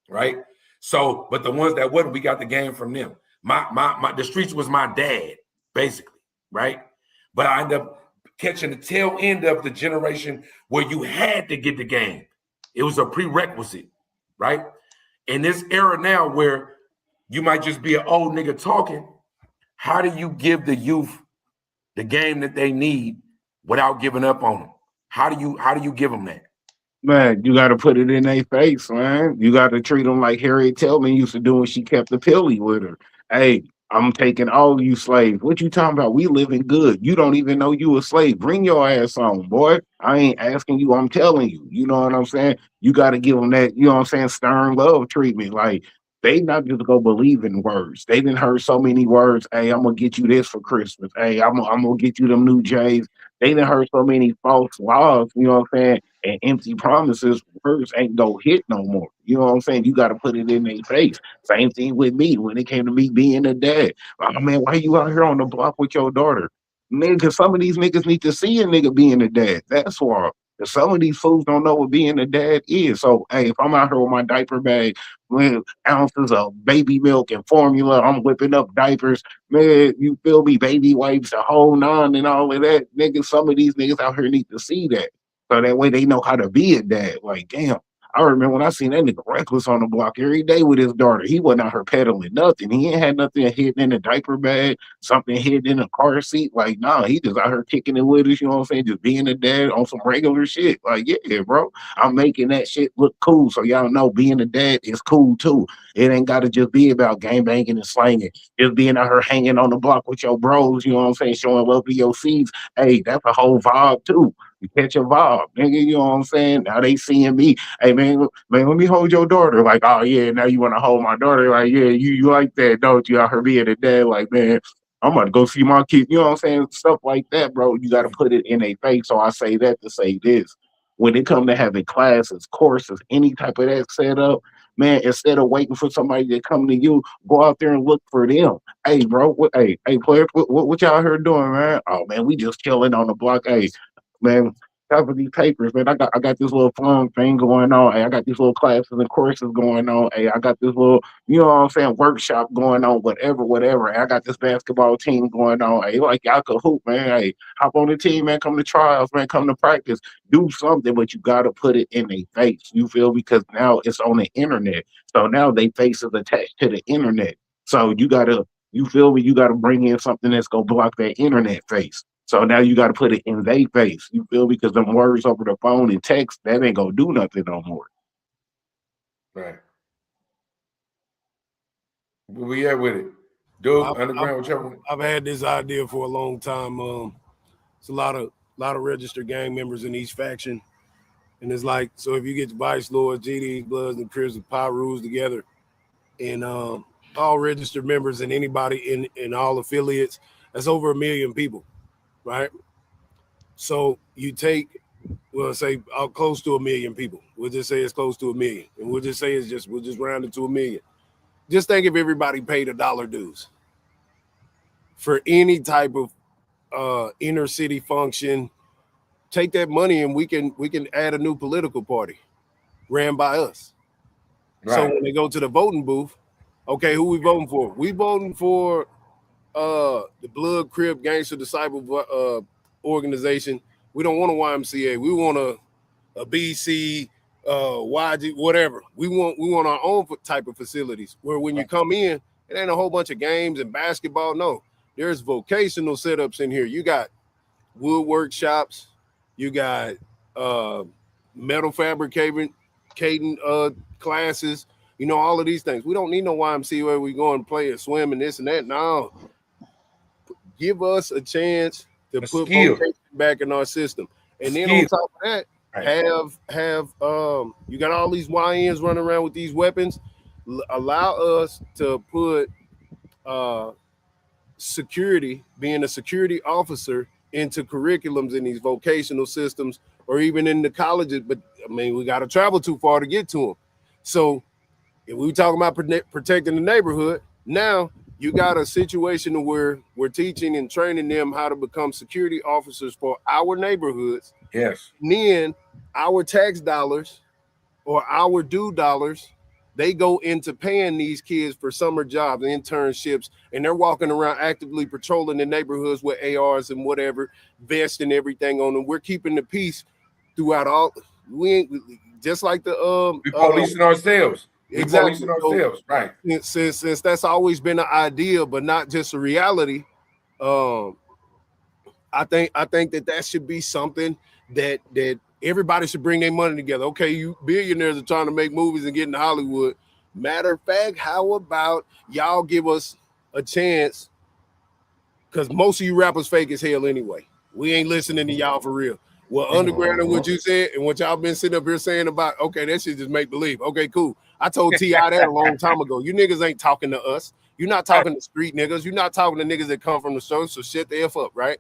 right? So, but the ones that wasn't, we got the game from them. The streets was my dad, basically, right? But I ended up catching the tail end of the generation where you had to get the game. It was a prerequisite, right? In this era now where you might just be an old nigga talking, how do you give the youth the game that they need without giving up on them? How do you give them that? Man, you got to put it in their face, man. You got to treat them like Harriet Tubman used to do when she kept the pilly with her. Hey, I'm taking all you slaves. What you talking about? We living good. You don't even know you a slave. Bring your ass on, boy. I ain't asking you. I'm telling you. You know what I'm saying? You got to give them that, you know what I'm saying, stern love treatment. Like, they not just go believe in words. They didn't heard so many words. Hey, I'm going to get you this for Christmas. Hey, I'm going to get you them new J's. They didn't heard so many false laws, you know what I'm saying? And empty promises, words ain't no hit no more. You know what I'm saying? You got to put it in their face. Same thing with me when it came to me being a dad. Oh, man, why you out here on the block with your daughter? Nigga, some of these niggas need to see a nigga being a dad. That's why. Some of these fools don't know what being a dad is. So, hey, if I'm out here with my diaper bag, with ounces of baby milk and formula, I'm whipping up diapers, man, you feel me? Baby wipes, the whole nine and all of that. Niggas, some of these niggas out here need to see that. So that way they know how to be a dad. Like, damn, I remember when I seen that nigga Reckless on the block every day with his daughter. He wasn't out here peddling nothing. He ain't had nothing hidden in the diaper bag, something hidden in a car seat. Like, nah, he just out here kicking it with us, you know what I'm saying? Just being a dad on some regular shit. Like, yeah, bro, I'm making that shit look cool. So y'all know being a dad is cool too. It ain't got to just be about gang banging and slanging. Just being out here hanging on the block with your bros, you know what I'm saying? Showing love to your seeds. Hey, that's a whole vibe too. You catch a vibe, nigga, you know what I'm saying? Now they seeing me. Hey, man, let me hold your daughter. Like, oh, yeah, now you want to hold my daughter. Like, yeah, you like that, don't you? Out her being a dad, like, man, I'm about to go see my kid. You know what I'm saying? Stuff like that, bro. You got to put it in a face. So I say that to say this. When it comes to having classes, courses, any type of that set up, man, instead of waiting for somebody to come to you, go out there and look for them. Hey, bro, hey, players, what y'all here doing, man? Oh, man, we just chilling on the block. Hey, man, top of these papers, man. I got this little fun thing going on. Hey, I got these little classes and courses going on. Hey, I got this little, you know what I'm saying, workshop going on, whatever. Hey, I got this basketball team going on. Hey, like y'all could hoop, man. Hey, hop on the team, man. Come to trials, man. Come to practice. Do something, but you gotta put it in their face. You feel? Because now it's on the internet. So now they face is attached to the internet. So you feel me? You gotta bring in something that's gonna block that internet face. So now you got to put it in their face. You feel me? Because them words over the phone and text, that ain't going to do nothing no more. Right. Where we at with it? Duke, I've, underground, whichever one. I've had this idea for a long time. It's a lot of registered gang members in each faction. And it's like, so if you get Vice Lords, GDs, Bloods, and Crips and Pyrus together, and all registered members and anybody in all affiliates, that's over 1 million people, right? So you take, well, say close to 1 million people. We'll just say it's close to 1 million, and we'll just round it to 1 million. Just think if everybody paid $1 dues for any type of inner city function. Take that money and we can add a new political party ran by us. Right. So when they go to the voting booth, okay, who we voting for? We voting for the Blood Crip Gangster Disciple organization. We don't want a YMCA. We want a BC, YG, whatever. We want our own type of facilities where when you come in, it ain't a whole bunch of games and basketball. No, there's vocational setups in here. You got woodwork shops. You got metal fabricating classes, all of these things. We don't need no YMCA where we go and play and swim and this and that. No, give us a chance to put vocation back in our system. And then on top of that, have you got all these YNs running around with these weapons. Allow us to put security, being a security officer, into curriculums in these vocational systems or even in the colleges. But I mean, we got to travel too far to get to them. So if we were talking about protecting the neighborhood, now you got a situation where we're teaching and training them how to become security officers for our neighborhoods. Yes. And then our tax dollars or our due dollars, they go into paying these kids for summer jobs, internships, and they're walking around actively patrolling the neighborhoods with ARs and whatever, vests and everything on them. We're keeping the peace throughout all. We ain't just like the we policing ourselves. Exactly. Policing ourselves, right? Since that's always been an idea, but not just a reality. I think that should be something that everybody should bring their money together. Okay, you billionaires are trying to make movies and get into Hollywood. Matter of fact, how about y'all give us a chance? Because most of you rappers fake as hell anyway. We ain't listening to y'all for real. Well, underground and what you said and what y'all been sitting up here saying about, okay, that shit just make believe. Okay, cool. I told T.I. that a long time ago. You niggas ain't talking to us. You're not talking to street niggas. You're not talking to niggas that come from the show. So shut the F up, right?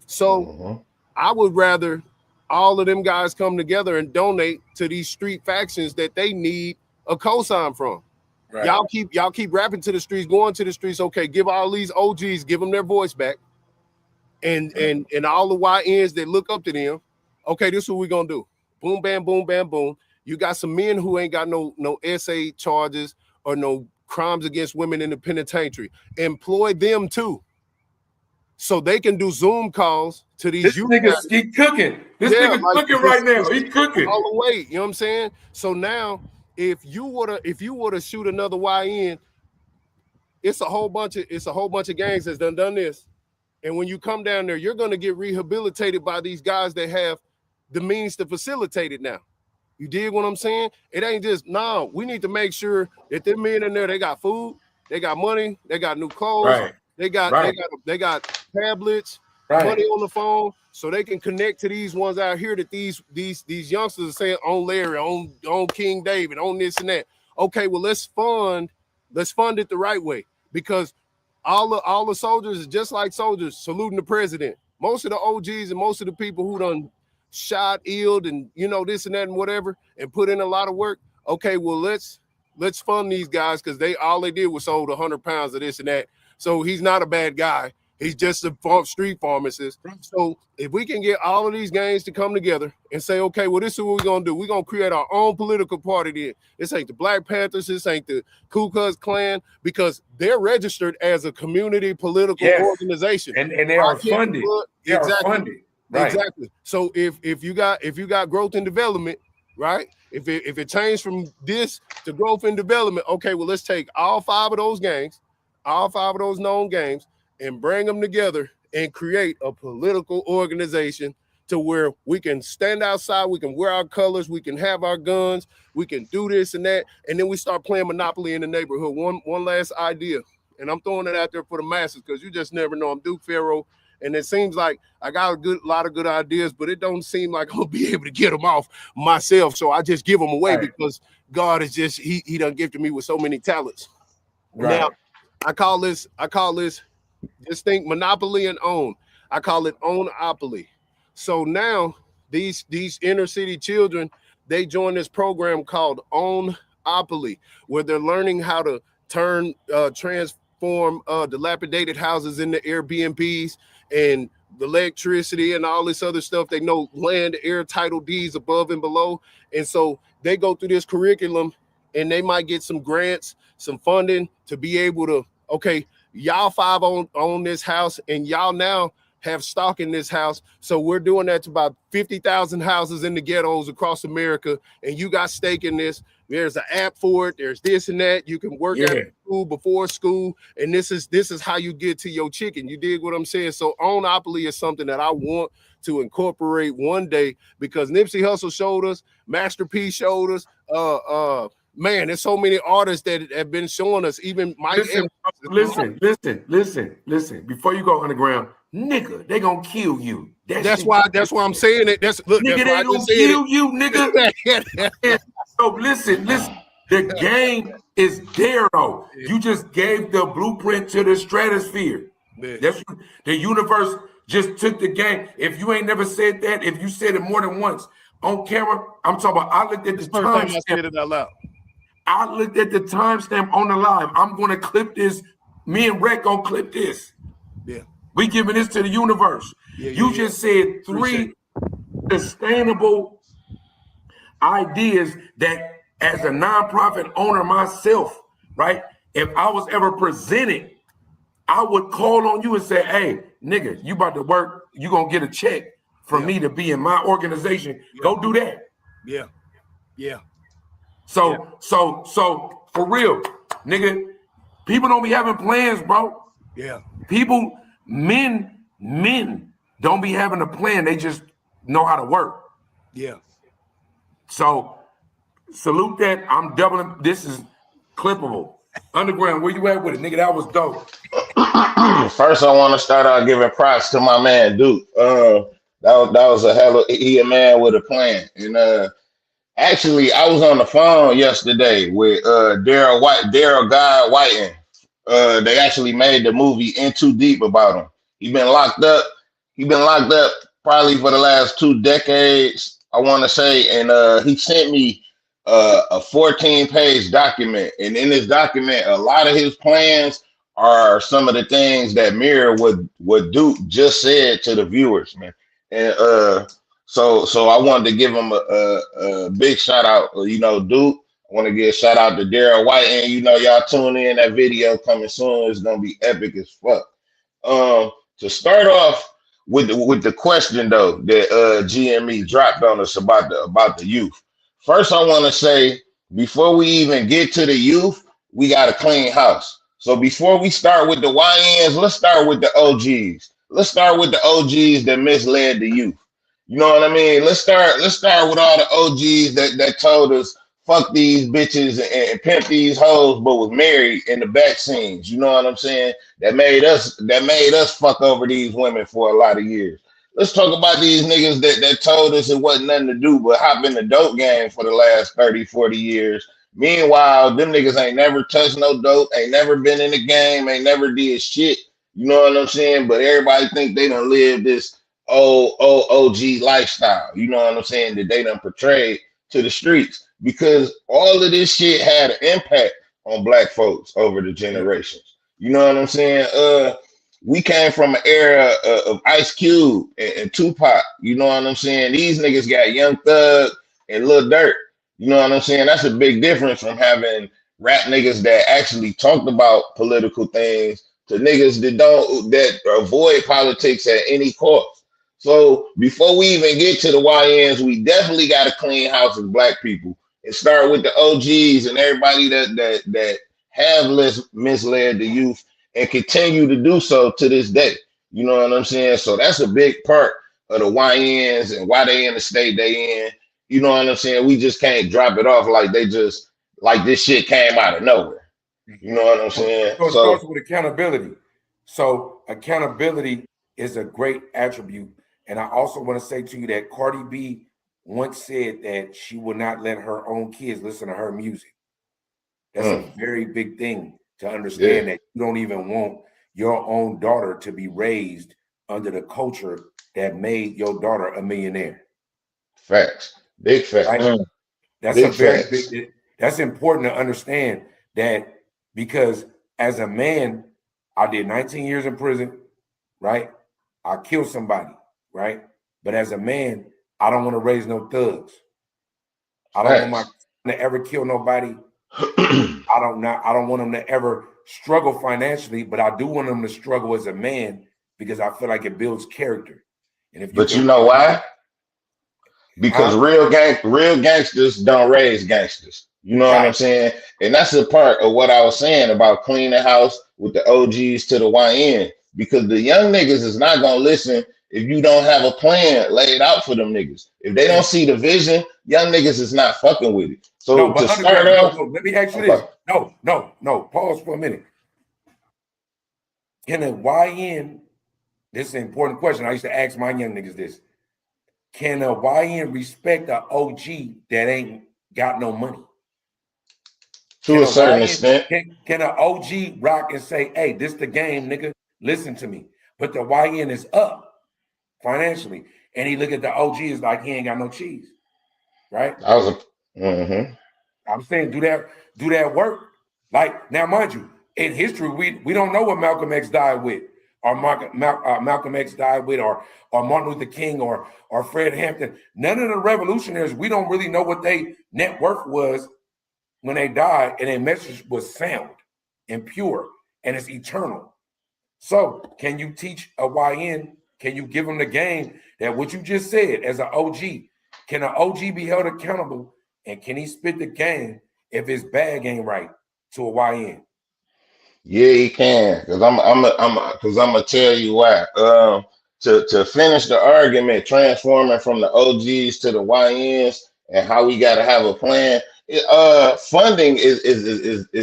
So I would rather all of them guys come together and donate to these street factions that they need a cosign from. Right. Y'all keep rapping to the streets, going to the streets. Okay, give all these OGs, give them their voice back, and all the YNs that look up to them. Okay, this is what we're gonna do. Boom, bam, boom, bam, boom. You got some men who ain't got no SA charges or no crimes against women in the penitentiary. Employ them too, so they can do Zoom calls to these. This nigga's cooking. This nigga's cooking right now. He's cooking all the way. You know what I'm saying? So now, if you were to shoot another YN, it's a whole bunch of gangs that's done this. And when you come down there, you're gonna get rehabilitated by these guys that have the means to facilitate it now. You dig what I'm saying? It ain't just we need to make sure that them men in there, they got food, they got money, they got new clothes, right. they got tablets, money on the phone, so they can connect to these ones out here that these youngsters are saying on Larry, on King David, on this and that. Okay, well let's fund it the right way, because all the soldiers is just like soldiers saluting the president. Most of the OGs and most of the people who done shot, illed, and this and that and whatever, and put in a lot of work. Okay, well let's fund these guys, because all they did was sold 100 pounds of this and that. So he's not a bad guy. He's just a street pharmacist. So if we can get all of these gangs to come together and say, okay, well, this is what we're going to do. We're going to create our own political party then. This ain't the Black Panthers. This ain't the Ku Klux Klan, because they're registered as a community political organization. And they are funded. They are funded. Right. Exactly. So if you got growth and development, right? If it changed from this to growth and development, okay, well, let's take all 5 of those gangs, all 5 of those known gangs, and bring them together and create a political organization to where we can stand outside, we can wear our colors, we can have our guns, we can do this and that, and then we start playing Monopoly in the neighborhood. One last idea, and I'm throwing it out there for the masses because you just never know. I'm Duke Faro, and it seems like I got a lot of good ideas, but it don't seem like I'm gonna be able to get them off myself. So I just give them away because God is just he done gifted me with so many talents. Right. Now I call this just think Monopoly and Own. I call it Own-opoly. So now these inner city children, they join this program called Own-opoly, where they're learning how to transform dilapidated houses into Airbnbs and the electricity and all this other stuff. They know land, air, title deeds above and below. And so they go through this curriculum and they might get some grants, some funding to be able to, okay, y'all 5 own this house and y'all now have stock in this house. So we're doing that to about 50,000 houses in the ghettos across America. And you got stake in this. There's an app for it. There's this and that. You can work at school, before school. And this is how you get to your chicken. You dig what I'm saying? So Own-opoly is something that I want to incorporate one day because Nipsey Hussle showed us, Master P showed us, man, there's so many artists that have been showing us. Even Mike. Listen. Before you go underground, nigga, they gonna kill you. That's why I'm saying it. Nigga, they gonna kill you, nigga. So listen. The game is there though. You just gave the blueprint to the stratosphere. That's the universe just took the game. If you ain't never said that, if you said it more than once on camera, I'm talking about. I looked at the time. I said it out loud. I looked at the timestamp on the live. I'm going to clip this. Me and Rec gonna clip this. Yeah. We giving this to the universe. You just said 3 sustainable ideas that as a nonprofit owner myself, right? If I was ever presented, I would call on you and say, hey, nigga, you about to work. You going to get a check for me to be in my organization. Go do that. Yeah. So for real, nigga, people don't be having plans, bro. Yeah. People, men don't be having a plan. They just know how to work. Yeah. So salute that. I'm doubling. This is clippable. Underground, where you at with it, nigga? That was dope. First, I want to start out giving props to my man Duke. That was a hell of a man with a plan. And actually, I was on the phone yesterday with Daryl Guy Whiten. They actually made the movie In Too Deep about him. He's been locked up. Probably for the last 2 decades, I want to say. And he sent me a 14-page document. And in this document, a lot of his plans are some of the things that mirror what Duke just said to the viewers, man. And so I wanted to give him a big shout out. Duke. I want to give a shout out to Daryl White, and y'all tune in. That video coming soon. It's gonna be epic as fuck. To start off with the question though that GME dropped on us about the youth. First, I want to say before we even get to the youth, we got a clean house. So before we start with the YNs, let's start with the OGs. Let's start with the OGs that misled the youth. You know what I mean? Let's start with all the OGs that told us fuck these bitches and pimp these hoes, but was married in the back scenes. You know what I'm saying? That made us fuck over these women for a lot of years. Let's talk about these niggas that told us it wasn't nothing to do but hop in the dope game for the last 30, 40 years. Meanwhile, them niggas ain't never touched no dope, ain't never been in the game, ain't never did shit. You know what I'm saying? But everybody think they done live this old OG lifestyle. You know what I'm saying? That they done portrayed to the streets. Because all of this shit had an impact on black folks over the generations. You know what I'm saying? We came from an era of Ice Cube and Tupac. You know what I'm saying? These niggas got Young Thug and Lil Durk. You know what I'm saying? That's a big difference from having rap niggas that actually talked about political things to niggas that avoid politics at any cost. So before we even get to the YNs, we definitely got to clean house as black people and start with the OGs and everybody that have misled the youth and continue to do so to this day. You know what I'm saying? So that's a big part of the YNs and why they in the state they in. You know what I'm saying? We just can't drop it off like they just like this shit came out of nowhere. You know what I'm saying? So it starts with accountability. So accountability is a great attribute. And I also want to say to you that Cardi B once said that she will not let her own kids listen to her music. That's a very big thing to understand, that you don't even want your own daughter to be raised under the culture that made your daughter a millionaire. Facts. Big facts. Right? That's big a very facts. Big, that's important to understand that, because as a man, I did 19 years in prison, right? I killed somebody, right? But as a man, I don't want to raise no thugs. I don't want my son to ever kill nobody. I don't want them to ever struggle financially, but I do want them to struggle as a man, because I feel like it builds character. And if you know why? Because real gangsters don't raise gangsters. You know what I'm saying? And that's a part of what I was saying about cleaning the house with the OGs to the YN. Because the young niggas is not gonna listen if you don't have a plan laid out for them niggas. If they don't see the vision, young niggas is not fucking with it. So to start off, let me ask you this. No. Pause for a minute. Can a YN, this is an important question. I used to ask my young niggas this. Can a YN respect an OG that ain't got no money? To a certain extent. Can an OG rock and say, hey, this the game, nigga, listen to me. But the YN is up financially, and he look at the OG is like he ain't got no cheese, right? I'm saying do that work. Like, now, mind you, in history, we don't know what Malcolm X died with, or Malcolm X died with, or Martin Luther King, or Fred Hampton. None of the revolutionaries, we don't really know what their net worth was when they died, and their message was sound and pure, and it's eternal. So can you teach a YN, can you give them the game that what you just said as an OG, can an OG be held accountable, and can he spit the game if his bag ain't right to a YN? Yeah, he can, because I'm gonna tell you why. To finish the argument, transforming from the OGs to the YNs and how we gotta have a plan. Funding is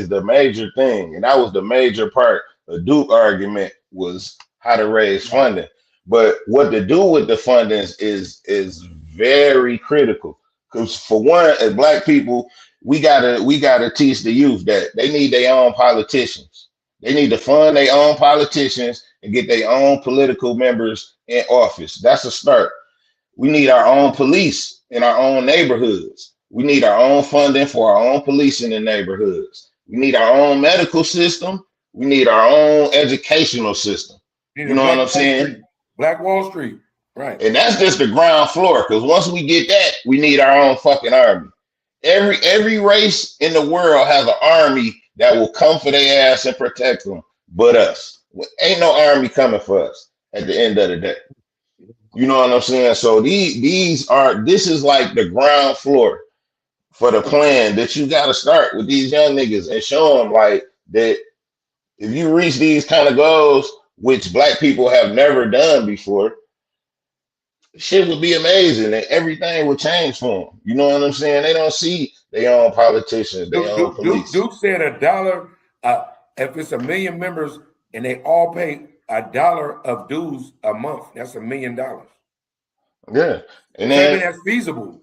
the major thing, and that was the major part. The Duke argument was how to raise funding, but what to do with the funding is very critical. Because for one, as Black people, we gotta teach the youth that they need their own politicians. They need to fund their own politicians and get their own political members in office. That's a start. We need our own police in our own neighborhoods. We need our own funding for our own police in the neighborhoods. We need our own medical system. We need our own educational system. You know what I'm saying? Black Wall Street, right? And that's just the ground floor. Because once we get that, we need our own fucking army. Every race in the world has an army that will come for their ass and protect them, but us. Ain't no army coming for us at the end of the day. You know what I'm saying? So this is like the ground floor for the plan that you got to start with these young niggas and show them like that. If you reach these kind of goals, which Black people have never done before, shit would be amazing and everything would change for them. You know what I'm saying? They don't see their own politicians, their own police. Duke said $1, if it's 1 million members and they all pay $1 of dues a month, that's $1 million. Yeah. And then that's feasible.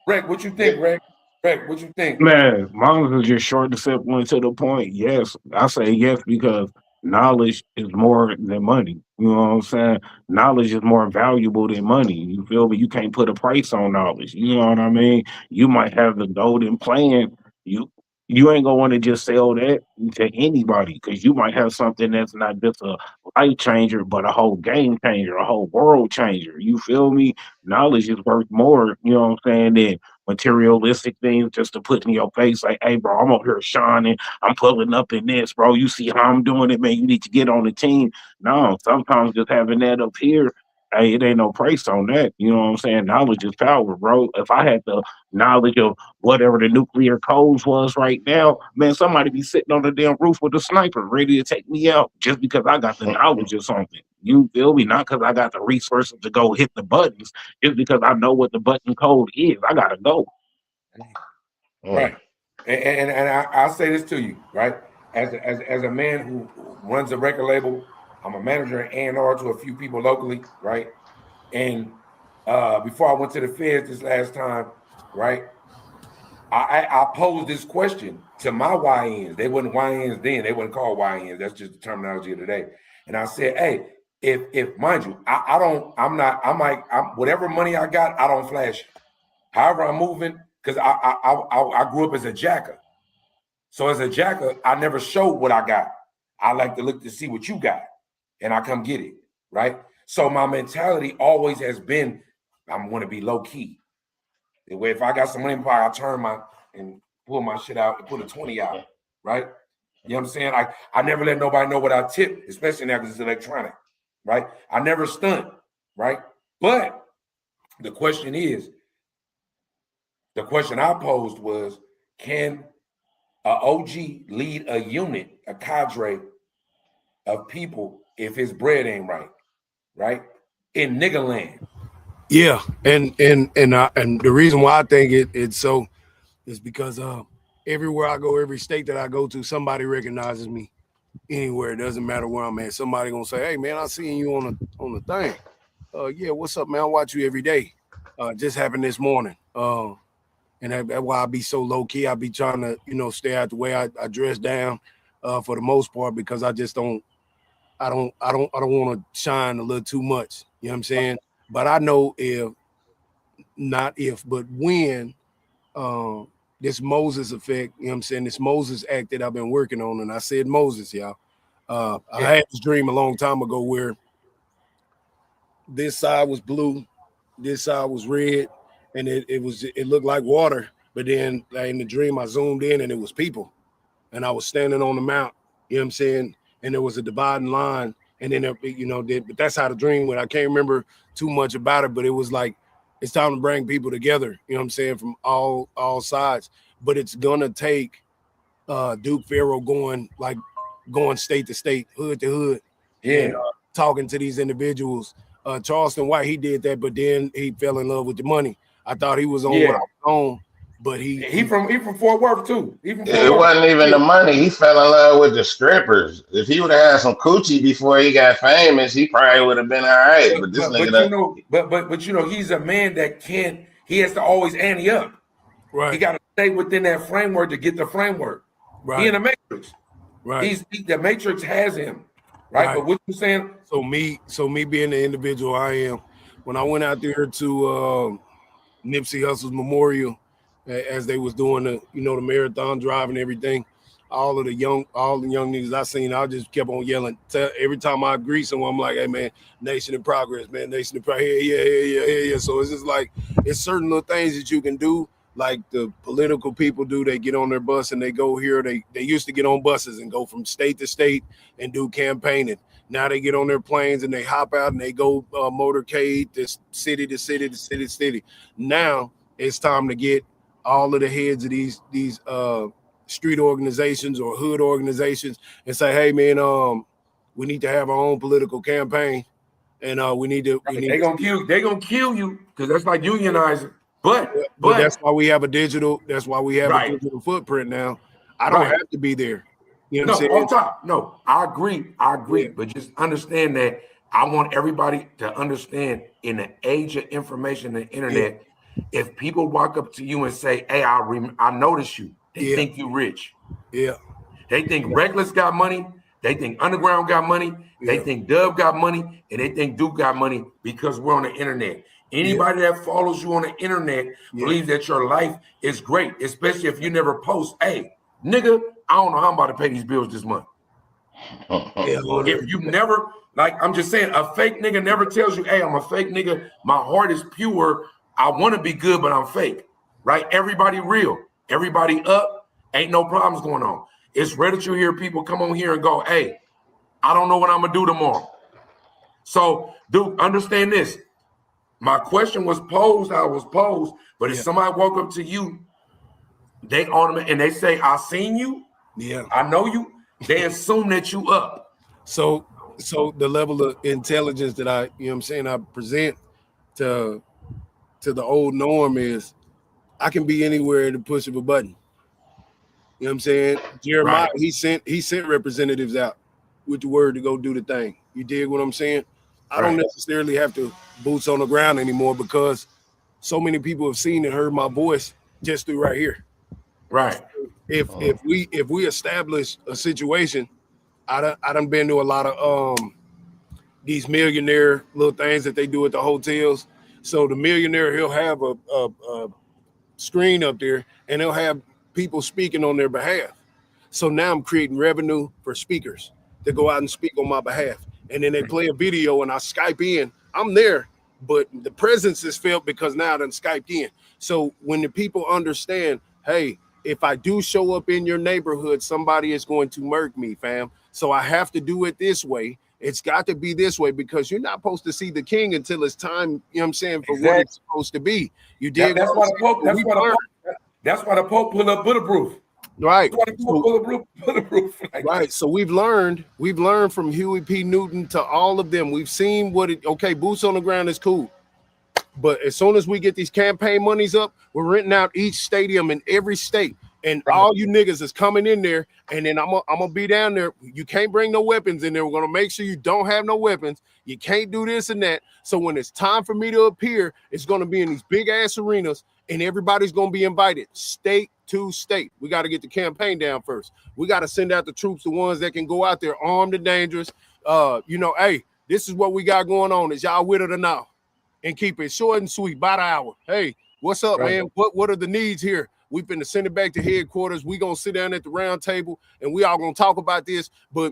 Greg, what you think, Greg? Greg, what you think? Man, mine is just short and simple and to the point. Yes, I say yes because knowledge is more than money. You know what I'm saying? Knowledge is more valuable than money. You feel me? You can't put a price on knowledge. You know what I mean? You might have the golden plan. You ain't gonna want to just sell that to anybody because you might have something that's not just a life changer, but a whole game changer, a whole world changer. You feel me? Knowledge is worth more, you know what I'm saying, than materialistic things just to put in your face like, hey, bro, I'm over here shining. I'm pulling up in this, bro. You see how I'm doing it, man. You need to get on the team. No, sometimes just having that up here, hey, it ain't no price on that. You know what I'm saying? Knowledge is power, bro. If I had the knowledge of whatever the nuclear codes was right now, man, somebody be sitting on the damn roof with a sniper ready to take me out just because I got the knowledge of something. You feel me? Not because I got the resources to go hit the buttons. It's because I know what the button code is. I gotta go. Right. And I'll say this to you, right? As a man who runs a record label, I'm a manager and A&R to a few people locally, right? And before I went to the feds this last time, right? I posed this question to my YNs. They wasn't YNs then. They wasn't called YNs. That's just the terminology of today. And I said, hey, if mind you, I'm whatever money I got, I don't flash it. However I'm moving, because I grew up as a jacker. So as a jacker, I never showed what I got. I like to look to see what you got, and I come get it, right? So my mentality always has been, I'm going to be low key. The way if I got some money in my pocket, I turn and pull my shit out and put a 20 out, right? You know what I'm saying? I never let nobody know what I tip, especially now because it's electronic, right? I never stunt, right? But the question I posed was, can a OG lead a unit, a cadre of people if his bread ain't right? In nigga land. Yeah, and the reason why I think it's so is because everywhere I go, every state that I go to, somebody recognizes me anywhere. It doesn't matter where I'm at. Somebody gonna say, "Hey man, I seen you on the thing." Yeah, what's up, man? I watch you every day. Just happened this morning. And that's why I be so low key. I be trying to, stay out the way. I dress down for the most part because I just don't. I don't want to shine a little too much. You know what I'm saying? But I know but when this Moses effect, you know what I'm saying, this Moses act that I've been working on, and I said Moses, y'all. I had this dream a long time ago where this side was blue, this side was red, and it looked like water. But then in the dream, I zoomed in and it was people, and I was standing on the mount. You know what I'm saying? And there was a dividing line, and then but that's how the dream went. I can't remember too much about it, but it was like it's time to bring people together. You know what I'm saying, from all sides. But it's gonna take Duke Faro going state to state, hood to hood, and talking to these individuals. Charleston White, he did that, but then he fell in love with the money. I thought he was on what I was on, but he from Fort Worth too. It wasn't even the money. He fell in love with the strippers. If he would have had some coochie before he got famous, he probably would have been all right. But this nigga, he's a man that he has to always ante up. Right. He got to stay within that framework to get the framework. Right. He in the matrix. Right. The matrix has him. Right. But what you saying? So me being the individual I am, when I went out there to Nipsey Hussle's memorial, as they was doing the marathon drive and everything, all the young niggas I seen, I just kept on yelling. Every time I greet someone, I'm like, "Hey man, nation in progress, man, nation in progress." Yeah. So it's just like it's certain little things that you can do. Like the political people do, they get on their bus and they go here. They used to get on buses and go from state to state and do campaigning. Now they get on their planes and they hop out and they go motorcade this city to city to city to city. Now it's time to get all of the heads of these street organizations or hood organizations and say, "Hey man, we need to have our own political campaign, and They're gonna kill you because that's like unionizing." But that's why we have a digital. That's why we have a digital footprint now. I don't have to be there. You know what I'm saying? On top. No, I agree. Yeah. But just understand that I want everybody to understand in the age of information and the internet, if people walk up to you and say, "Hey, I noticed you," they think you rich. Yeah. They think Reckless got money. They think Underground got money. They think Dub got money, and they think Duke got money because we're on the internet. Anybody that follows you on the internet believes that your life is great, especially if you never post, "Hey, nigga, I don't know how I'm about to pay these bills this month." If you never, I'm just saying, a fake nigga never tells you, "Hey, I'm a fake nigga. My heart is pure. I want to be good, but I'm fake." Right? Everybody real. Everybody up. Ain't no problems going on. It's rare that you hear people come on here and go, "Hey, I don't know what I'm going to do tomorrow." So, Duke, understand this. My question was posed how it was posed, but if somebody walk up to you, they automatically, and they say, "I seen you, I know you," they assume that you up. So So the level of intelligence that I, you know what I'm saying, I present to the old norm is I can be anywhere at the push of a button. You know what I'm saying? Jeremiah, Right. he sent representatives out with the word to go do the thing. You dig what I'm saying? I don't necessarily have to boots on the ground anymore because so many people have seen and heard my voice just through right here. Right. If we establish a situation, I done been to a lot of these millionaire little things that they do at the hotels. So the millionaire, he'll have a screen up there and they'll have people speaking on their behalf. So now I'm creating revenue for speakers that go out and speak on my behalf. And then they play a video and I Skype in. I'm there, but the presence is felt because now I'm Skyped in. So when the people understand, hey, if I do show up in your neighborhood, somebody is going to murk me, fam. So I have to do it this way. It's got to be this way because you're not supposed to see the king until it's time, you know what I'm saying, for what it's supposed to be. You did. That's why the Pope pulled up bulletproof. Right. Bulletproof. Right. So we've learned from Huey P. Newton to all of them. We've seen okay, boots on the ground is cool. But as soon as we get these campaign monies up, we're renting out each stadium in every state. And all you niggas is coming in there, and then I'm gonna be down there. You can't bring no weapons in there. We're gonna make sure you don't have no weapons. You can't do this and that. So when it's time for me to appear, it's gonna be in these big ass arenas, and everybody's gonna be invited, state to state. We got to get the campaign down first. We got to send out the troops, the ones that can go out there armed and dangerous. Hey, this is what we got going on. Is y'all with it or not? And keep it short and sweet by the hour. Hey, what's up, man? What are the needs here? We've been to send it back to headquarters. We gonna sit down at the round table and we all gonna talk about this. But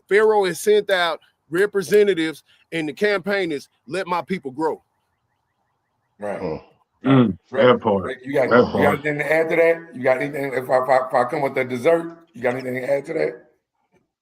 Faro has sent out representatives, and the campaign is let my people grow. Right. That part. You got anything to add to that? You got anything? If I come with the dessert, you got anything to add to that?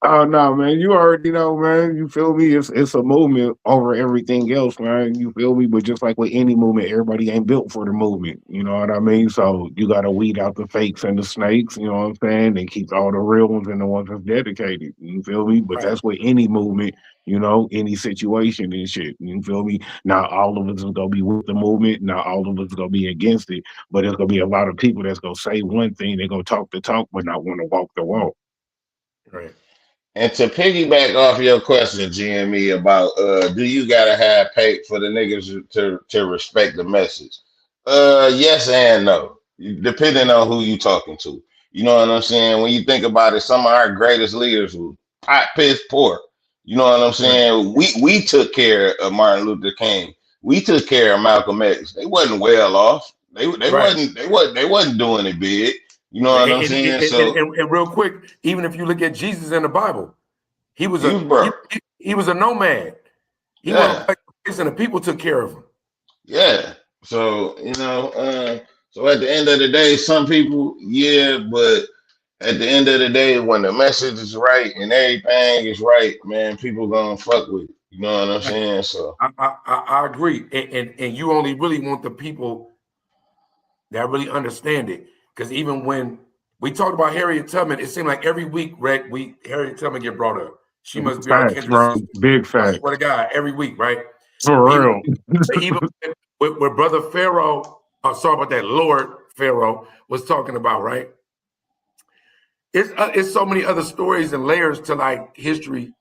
Oh no, man! You already know, man. You feel me? It's a movement over everything else, man. You feel me? But just like with any movement, everybody ain't built for the movement. You know what I mean? So you got to weed out the fakes and the snakes. You know what I'm saying? And keep all the real ones and the ones that's dedicated. You feel me? But that's with any movement. You know, any situation and shit. You feel me? Not all of us is gonna be with the movement. Not all of us is gonna be against it. But there's gonna be a lot of people that's gonna say one thing. They're gonna talk the talk, but not want to walk the walk. Right. And to piggyback off your question, GME, about do you gotta have pay for the niggas to respect the message? Yes and no, depending on who you talking to. You know what I'm saying? When you think about it, some of our greatest leaders were hot, piss poor. You know what I'm saying? We took care of Martin Luther King. We took care of Malcolm X. They wasn't well off. They wasn't doing it big. You know what I'm saying? And real quick, even if you look at Jesus in the Bible, he was a nomad. He was and the people took care of him. Yeah. So so at the end of the day, some people, but at the end of the day, when the message is right and everything is right, man, people gonna fuck with it. You know what I'm saying? So I agree, and you only really want the people that really understand it. Because even when we talked about Harriet Tubman, it seemed like every week, Harriet Tubman get brought up. She must be our kindred sister. Big fact. I swear to God, every week, right? For real. Even with Brother Faro, sorry about that, Lord Faro was talking about, right? It's so many other stories and layers to like history.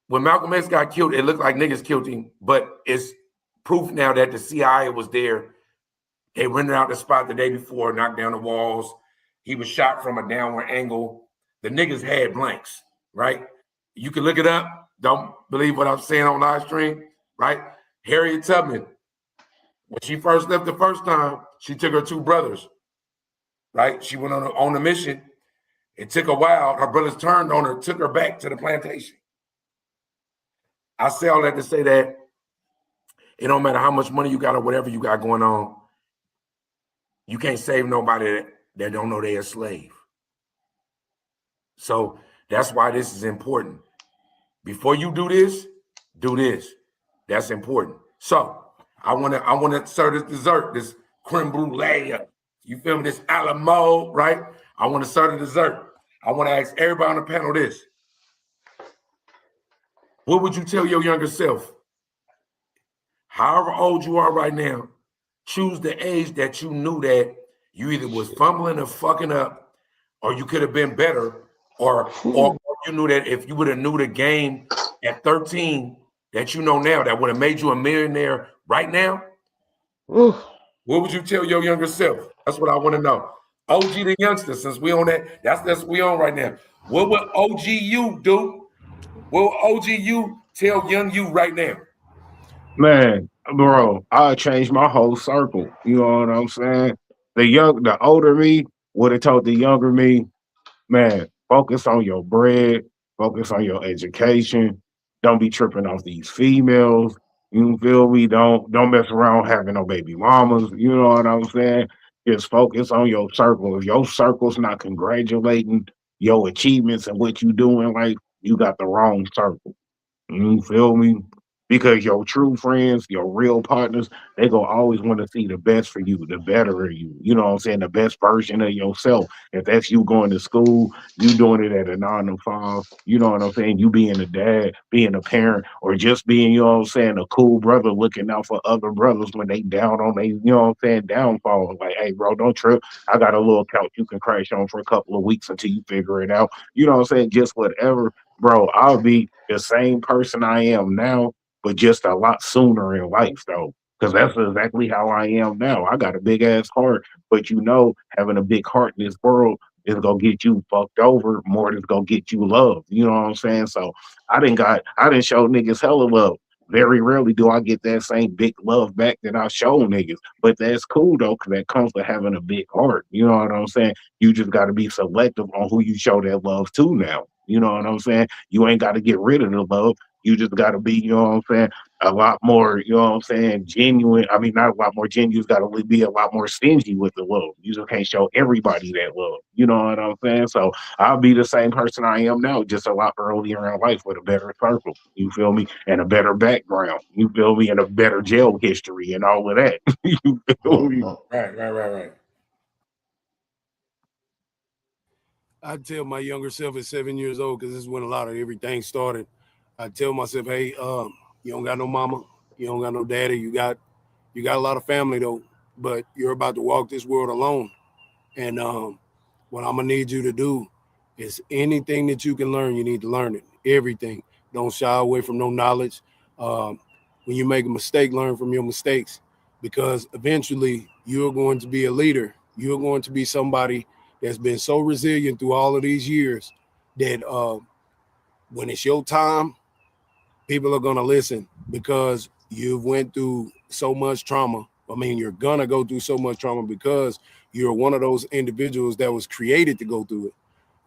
When Malcolm X got killed, it looked like niggas killed him, but it's proof now that the CIA was there. They rented out the spot the day before, knocked down the walls. He was shot from a downward angle. The niggas had blanks, right? You can look it up. Don't believe what I'm saying on live stream, right? Harriet Tubman, when she first left the first time, she took her two brothers, right? She went on a mission. It took a while. Her brothers turned on her, took her back to the plantation. I say all that to say that it don't matter how much money you got or whatever you got going on. You can't save nobody that don't know they're a slave. So that's why this is important. Before you do this. That's important. So I want to serve this dessert, this creme brulee. You feel me? This Alamo, right? I want to serve the dessert. I want to ask everybody on the panel this. What would you tell your younger self? However old you are right now, choose the age that you knew that you either was fumbling or fucking up, or you could have been better, or you knew that if you would have knew the game at 13 that you know now that would have made you a millionaire right now. What would you tell your younger self? That's what I want to know. OG the youngster, since we on that, that's we on right now. What would OG you do? What would OG you tell young you right now? Man, bro, I changed my whole circle. You know what I'm saying? The older me would have told the younger me, man, focus on your bread, focus on your education. Don't be tripping off these females. You feel me? Don't mess around having no baby mamas. You know what I'm saying? Just focus on your circle. If your circle's not congratulating your achievements and what you do in life, you got the wrong circle. You feel me? Because your true friends, your real partners, they gonna always want to see the best for you, the better of you. You know what I'm saying? The best version of yourself. If that's you going to school, you doing it at a 9 to 5. You know what I'm saying? You being a dad, being a parent, or just being, you know what I'm saying, a cool brother looking out for other brothers when they down on they, you know what I'm saying, downfall. Like, hey, bro, don't trip. I got a little couch you can crash on for a couple of weeks until you figure it out. You know what I'm saying? Just whatever, bro. I'll be the same person I am now, but just a lot sooner in life, though. Because that's exactly how I am now. I got a big ass heart, but you know, having a big heart in this world is gonna get you fucked over more than it's gonna get you loved. You know what I'm saying? So I didn't show niggas hella love. Very rarely do I get that same big love back that I show niggas. But that's cool though, because that comes with having a big heart. You know what I'm saying? You just gotta be selective on who you show that love to now. You know what I'm saying? You ain't gotta get rid of the love. You just gotta be, you know what I'm saying, a lot more, you know what I'm saying, genuine. I mean, not a lot more genuine. You just got to be a lot more stingy with the love. You just can't show everybody that love. You know what I'm saying? So I'll be the same person I am now, just a lot earlier in life with a better circle. You feel me? And a better background. You feel me? And a better jail history and all of that. You feel me? Right. I tell my younger self at 7 years old, because this is when a lot of everything started. I tell myself, hey, you don't got no mama, you don't got no daddy, you got a lot of family though, but you're about to walk this world alone. And what I'm gonna need you to do is anything that you can learn, you need to learn it. Everything. Don't shy away from no knowledge. When you make a mistake, learn from your mistakes, because eventually you're going to be a leader. You're going to be somebody that's been so resilient through all of these years that when it's your time, people are going to listen because you've went through so much trauma. I mean, you're going to go through so much trauma because you're one of those individuals that was created to go through it.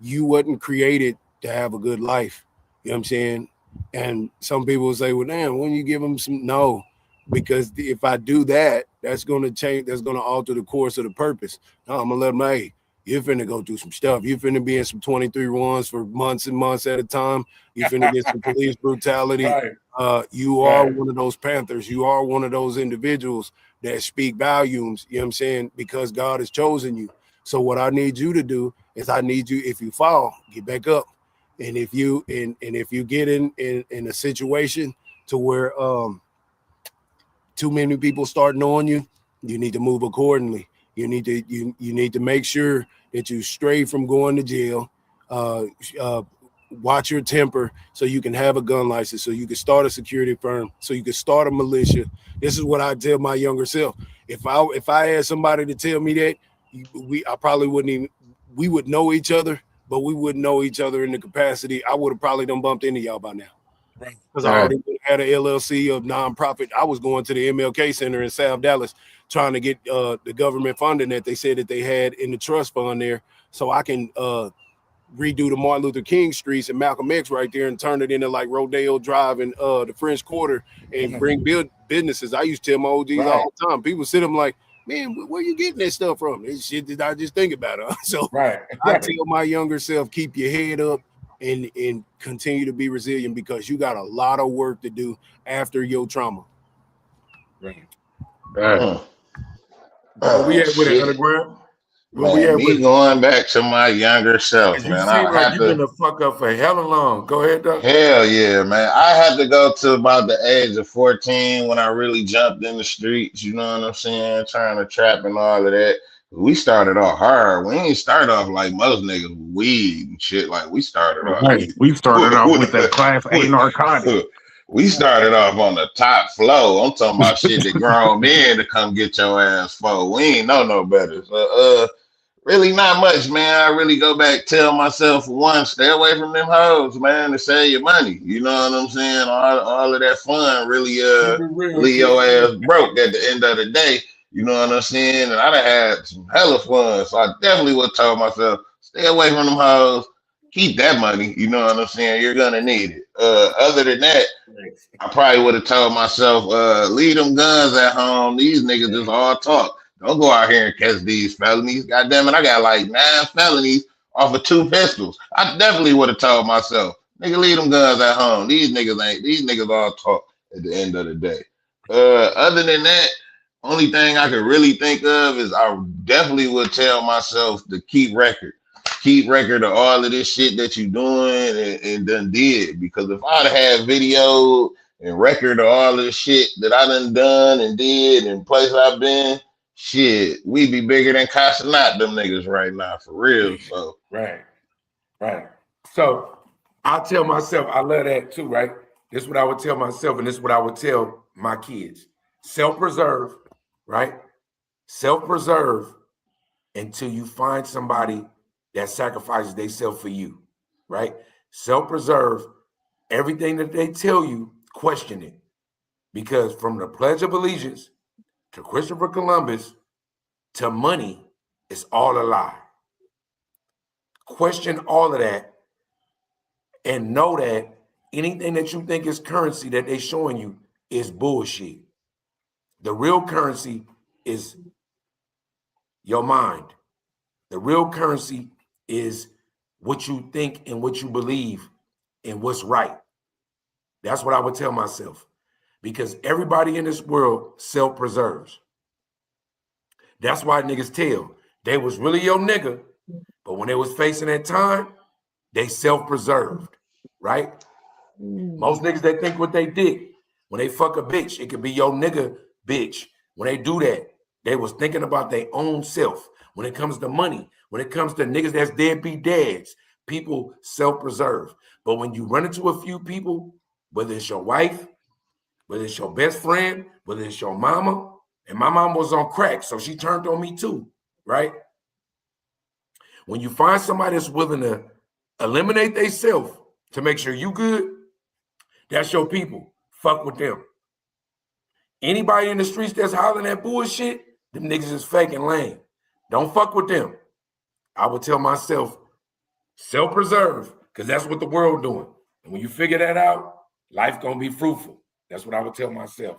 You wasn't created to have a good life. You know what I'm saying? And some people will say, well, damn, when you give them some, no, because if I do that, that's going to change. That's going to alter the course of the purpose. No, I'm going to let them, hey, you're finna go through some stuff. You're finna be in some 23 runs for months and months at a time. You're finna get some police brutality. Right. You are one of those Panthers. You are one of those individuals that speak volumes, you know what I'm saying, because God has chosen you. So what I need you to do is I need you, if you fall, get back up. And if you if you get in a situation to where too many people start knowing you, you need to move accordingly. You need to make sure that you stray from going to jail. Watch your temper so you can have a gun license, so you can start a security firm, so you can start a militia. This is what I tell my younger self. If I had somebody to tell me that, I probably wouldn't even, we would know each other, but we wouldn't know each other in the capacity. I would have probably done bumped into y'all by now. Right. Because I already had an LLC of nonprofit. I was going to the MLK Center in South Dallas trying to get the government funding that they said that they had in the trust fund there, so I can redo the Martin Luther King streets and Malcolm X right there and turn it into like Rodeo Drive and the French Quarter and bring businesses. I used to tell my OGs all the time. People sit them like, man, where you getting that stuff from? This shit that I just think about it. So I tell my younger self, keep your head up and continue to be resilient, because you got a lot of work to do after your trauma. Right. We had with it underground. Man, me going back to my younger self, You man. seem I like have you've been to. the fuck up for hella long. Go ahead, though. Hell yeah, man. I had to go to about the age of 14 when I really jumped in the streets, you know what I'm saying? Trying to trap and all of that. We started off hard. We ain't start off like most niggas with weed and shit. Like we started off. Right. We started off with that class A narcotic. We started off on the top floor. I'm talking about shit that grown men to come get your ass for. We ain't know no better. So really not much, man. I really go back, tell myself once, stay away from them hoes, man, to save your money. You know what I'm saying? All of that fun really leave your ass broke at the end of the day. You know what I'm saying? And I done had some hella fun. So I definitely would tell myself, stay away from them hoes, keep that money. You know what I'm saying? You're gonna need it. Other than that, I probably would have told myself, leave them guns at home. These niggas just all talk. Don't go out here and catch these felonies. God damn it, I got like 9 felonies off of 2 pistols. I definitely would have told myself, nigga, leave them guns at home. These niggas all talk at the end of the day. Other than that, only thing I could really think of is I definitely would tell myself to keep record. Keep record of all of this shit that you doing and done did. Because if I'd had video and record of all of the shit that I done and did and place I've been, shit, we'd be bigger than Casanat, them niggas right now, for real. So right. So I tell myself, I love that too, right? This is what I would tell myself, and this is what I would tell my kids. Self-preserve, right? Self-preserve until you find somebody that sacrifices themselves for you, right? Self-preserve. Everything that they tell you, question it. Because from the Pledge of Allegiance to Christopher Columbus to money, it's all a lie. Question all of that and know that anything that you think is currency that they're showing you is bullshit. The real currency is your mind. The real currency is what you think and what you believe and what's right. That's what I would tell myself. Because everybody in this world self-preserves. That's why niggas tell they was really your nigga, but when they was facing that time, they self-preserved, right? Most niggas, they think what they did. When they fuck a bitch, it could be your nigga bitch. When they do that, they was thinking about their own self. When it comes to money, when it comes to niggas that's deadbeat dads, people self-preserve. But when you run into a few people, whether it's your wife, whether it's your best friend, whether it's your mama, and my mom was on crack, so she turned on me too, right? When you find somebody that's willing to eliminate themselves to make sure you good, that's your people. Fuck with them. Anybody in the streets that's hollering that bullshit, them niggas is fake and lame. Don't fuck with them. I would tell myself, self-preserve, because that's what the world doing. And when you figure that out, life gonna be fruitful. That's what I would tell myself.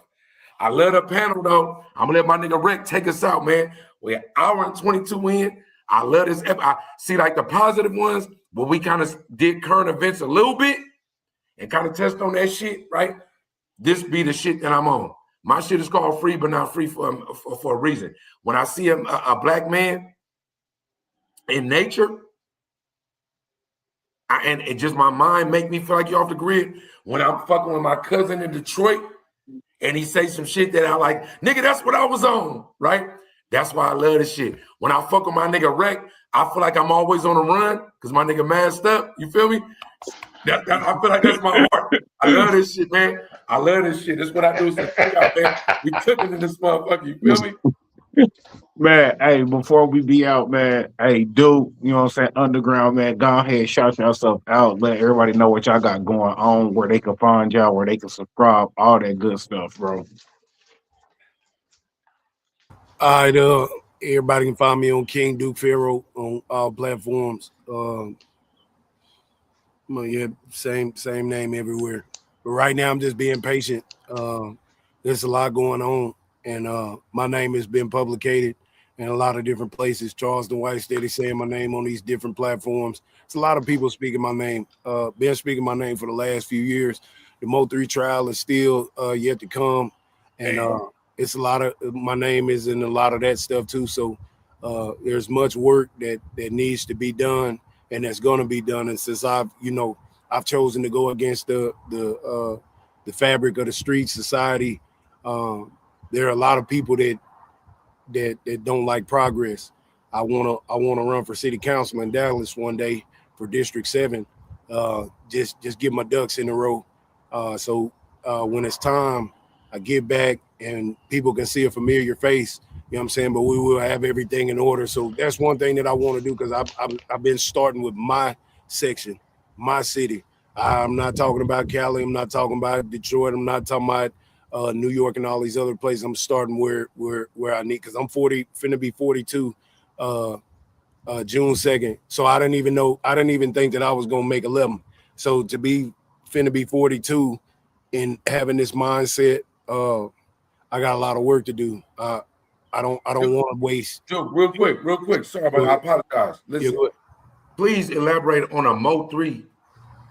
I love the panel though. I'm gonna let my nigga Rick take us out, man. We're an hour and 22 in. I love this. I see like the positive ones, but we kind of did current events a little bit and kind of touched on that shit, right? This be the shit that I'm on. My shit is called free, but not free for a reason. When I see a black man in nature, and it just my mind make me feel like you're off the grid. When I'm fucking with my cousin in Detroit, and he say some shit that I like, nigga, that's what I was on, right? That's why I love this shit. When I fuck with my nigga Rec, I feel like I'm always on the run because my nigga masked up. You feel me? I feel like that's my heart. I love this shit, man. I love this shit. That's what I do. So out, man. We cooking in this motherfucker. You feel me? Man, hey, before we be out, man, hey, dude, you know what I'm saying? Underground, man, go ahead, shout yourself out. Let everybody know what y'all got going on, where they can find y'all, where they can subscribe, all that good stuff, bro. All right, everybody can find me on King Duke Faro on all platforms. Yeah, same name everywhere. But right now I'm just being patient. There's a lot going on, and my name has been publicated in a lot of different places. Charleston White steady saying my name on these different platforms. It's a lot of people speaking my name. Been speaking my name for the last few years. The Mo3 trial is still yet to come, and it's a lot of my name is in a lot of that stuff too. So There's much work that needs to be done, and that's going to be done. And since I've chosen to go against the fabric of the street society, there are a lot of people that don't like progress. I wanna run for city council in Dallas one day for District 7. Just get my ducks in a row. So when it's time, I get back and people can see a familiar face. You know what I'm saying? But we will have everything in order. So that's one thing that I want to do, because I've been starting with my section, my city. I'm not talking about Cali. I'm not talking about Detroit. I'm not talking about New York and all these other places. I'm starting where I need, because I'm finna be 42 June 2nd. So I didn't even think that I was gonna make 11. So to be finna be 42 and having this mindset, I got a lot of work to do. I don't want to waste. Joe, real quick. Sorry, but I apologize. Listen, please elaborate on a Mo3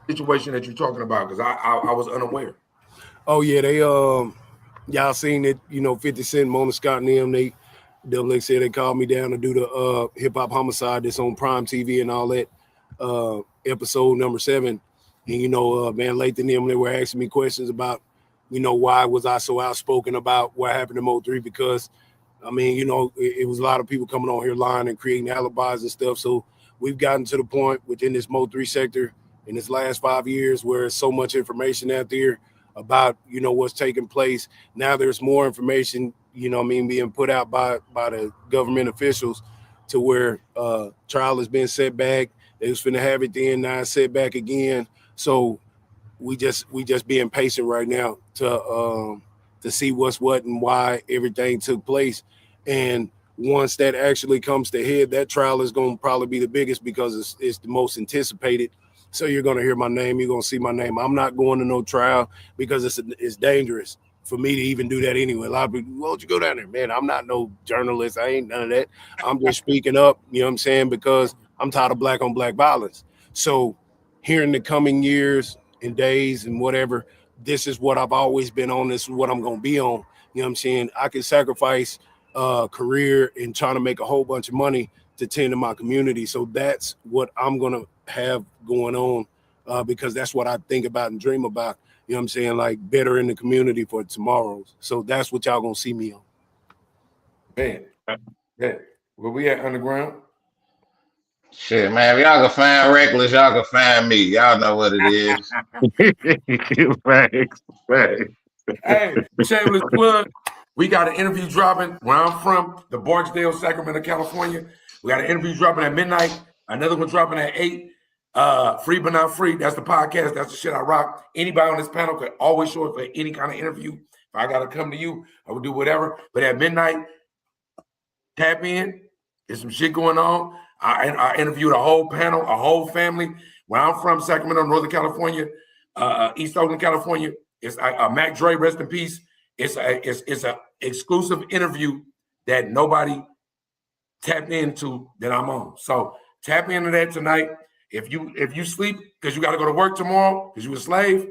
situation that you're talking about, because I was unaware. Oh yeah, they y'all seen it, 50 Cent, Mona Scott and them, like said, they called me down to do the hip hop homicide that's on Prime TV and all that, episode number 7. And man, Lathan and them, they were asking me questions about, why was I so outspoken about what happened to Mo3, because I mean, it was a lot of people coming on here lying and creating alibis and stuff. So we've gotten to the point within this Mo3 sector in this last 5 years where there's so much information out there about, what's taking place. Now there's more information, being put out by the government officials, to where trial has been set back. They was finna have it then, now it's set back again. So we just being patient right now to see what's what and why everything took place. And once that actually comes to head, that trial is going to probably be the biggest, because it's the most anticipated. So you're going to hear my name. You're going to see my name. I'm not going to no trial because it's dangerous for me to even do that anyway. A lot of people, why don't you go down there? Man, I'm not no journalist. I ain't none of that. I'm just speaking up, you know what I'm saying, because I'm tired of black on black violence. So here in the coming years and days and whatever, this is what I've always been on. This is what I'm going to be on. You know what I'm saying? I can sacrifice career and trying to make a whole bunch of money to tend to my community. So that's what I'm going to have going on, because that's what I think about and dream about. You know what I'm saying? Like better in the community for tomorrow. So that's what y'all going to see me on. Man, where we at, Underground? Shit, man, if y'all can find Reckless, y'all can find me. Y'all know what it is. Facts. Hey, shameless plug. We got an interview dropping where I'm from, the Barksdale, Sacramento, California. We got an interview dropping at midnight. Another one dropping at 8. Free but not free. That's the podcast. That's the shit I rock. Anybody on this panel could always show up for any kind of interview. If I got to come to you, I will do whatever. But at midnight, tap in. There's some shit going on. I interviewed a whole panel, a whole family. Where I'm from, Sacramento, Northern California, East Oakland, California. It's Mac Dre, rest in peace. It's a exclusive interview that nobody tapped into that I'm on. So tap into that tonight. If you sleep because you got to go to work tomorrow because you a slave,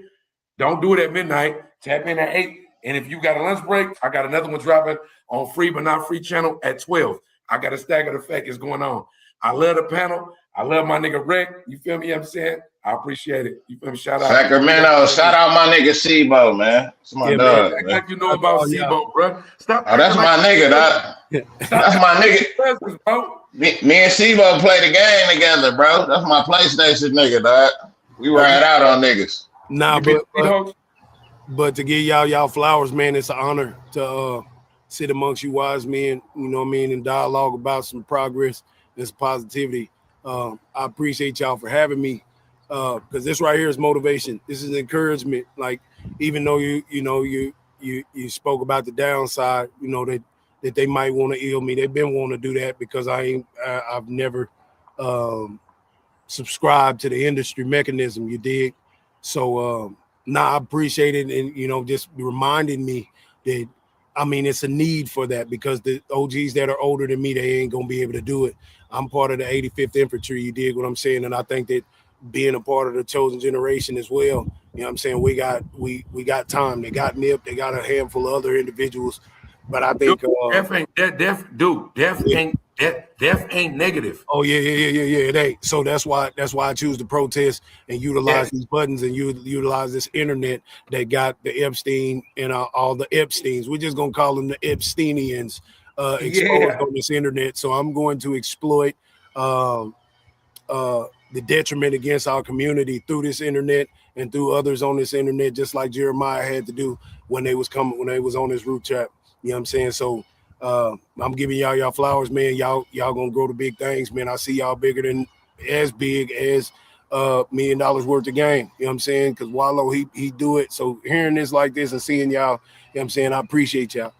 don't do it at midnight. Tap in at 8. And if you got a lunch break, I got another one dropping on Free But Not Free channel at 12. I got a staggered effect is going on. I love the panel. I love my nigga Rick. You feel me? You know what I'm saying? I appreciate it. You feel me? Shout out. Sacramento. Shout out my nigga Sebo, man. It's my dog. Man. Like you know about Sebo, bro. Stop. Oh, that's my nigga, dog. That's my nigga. Bro. Me and Sebo play the game together, bro. That's my PlayStation nigga, dog. We ride out on niggas. Nah, but to give y'all flowers, man, it's an honor to sit amongst you wise men, you know what I mean, and dialogue about some progress and some positivity. I appreciate y'all for having me, because this right here is motivation. This is encouragement. Like, even though you spoke about the downside, that they might want to ill me. They've been wanting to do that because I've never subscribed to the industry mechanism. You dig? So I appreciate it, and just reminding me that, I mean, it's a need for that, because the OGs that are older than me, they ain't gonna be able to do it. I'm part of the 85th Infantry. You dig what I'm saying? And I think that being a part of the chosen generation as well, you know what I'm saying, we got time. They got Nip, they got a handful of other individuals But I think death ain't death ain't negative. Oh yeah. It ain't. So that's why I choose to protest and utilize these buttons and utilize this internet that got the Epstein and all the Epsteins. We're just gonna call them the Epsteinians exposed on this internet. So I'm going to exploit the detriment against our community through this internet and through others on this internet, just like Jeremiah had to do when they was on this root chat. You know what I'm saying? So I'm giving y'all flowers, man. Y'all gonna grow to big things, man. I see y'all as big as $1 million worth of game. You know what I'm saying? Because Wallow, he do it. So hearing this like this and seeing y'all, you know what I'm saying, I appreciate y'all.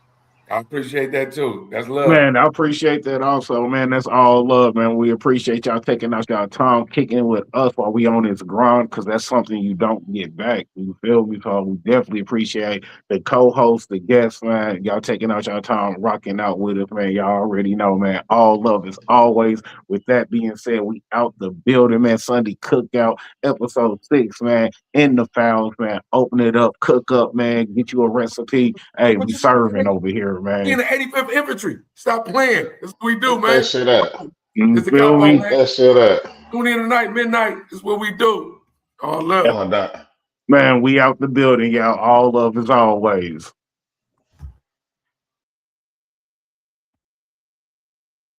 I appreciate that too. That's love. Man, I appreciate that also, man. That's all love, man. We appreciate y'all taking out y'all time, kicking it with us while we on this grind, because that's something you don't get back. You feel me? So we definitely appreciate the co-host, the guests, man. Y'all taking out y'all time, rocking out with us, man. Y'all already know, man. All love as always. With that being said, we out the building, man. Sunday Cookout, episode 6, man. In the Fowls, man. Open it up, cook up, man. Get you a recipe. Hey, we serving over here, man. We in the 85th Infantry. Stop playing. That's what we do, man. That shit up. It's the combo, man. That shit up. Tune in tonight, midnight. This is what we do. All love. Man, we out the building, y'all. All love as always.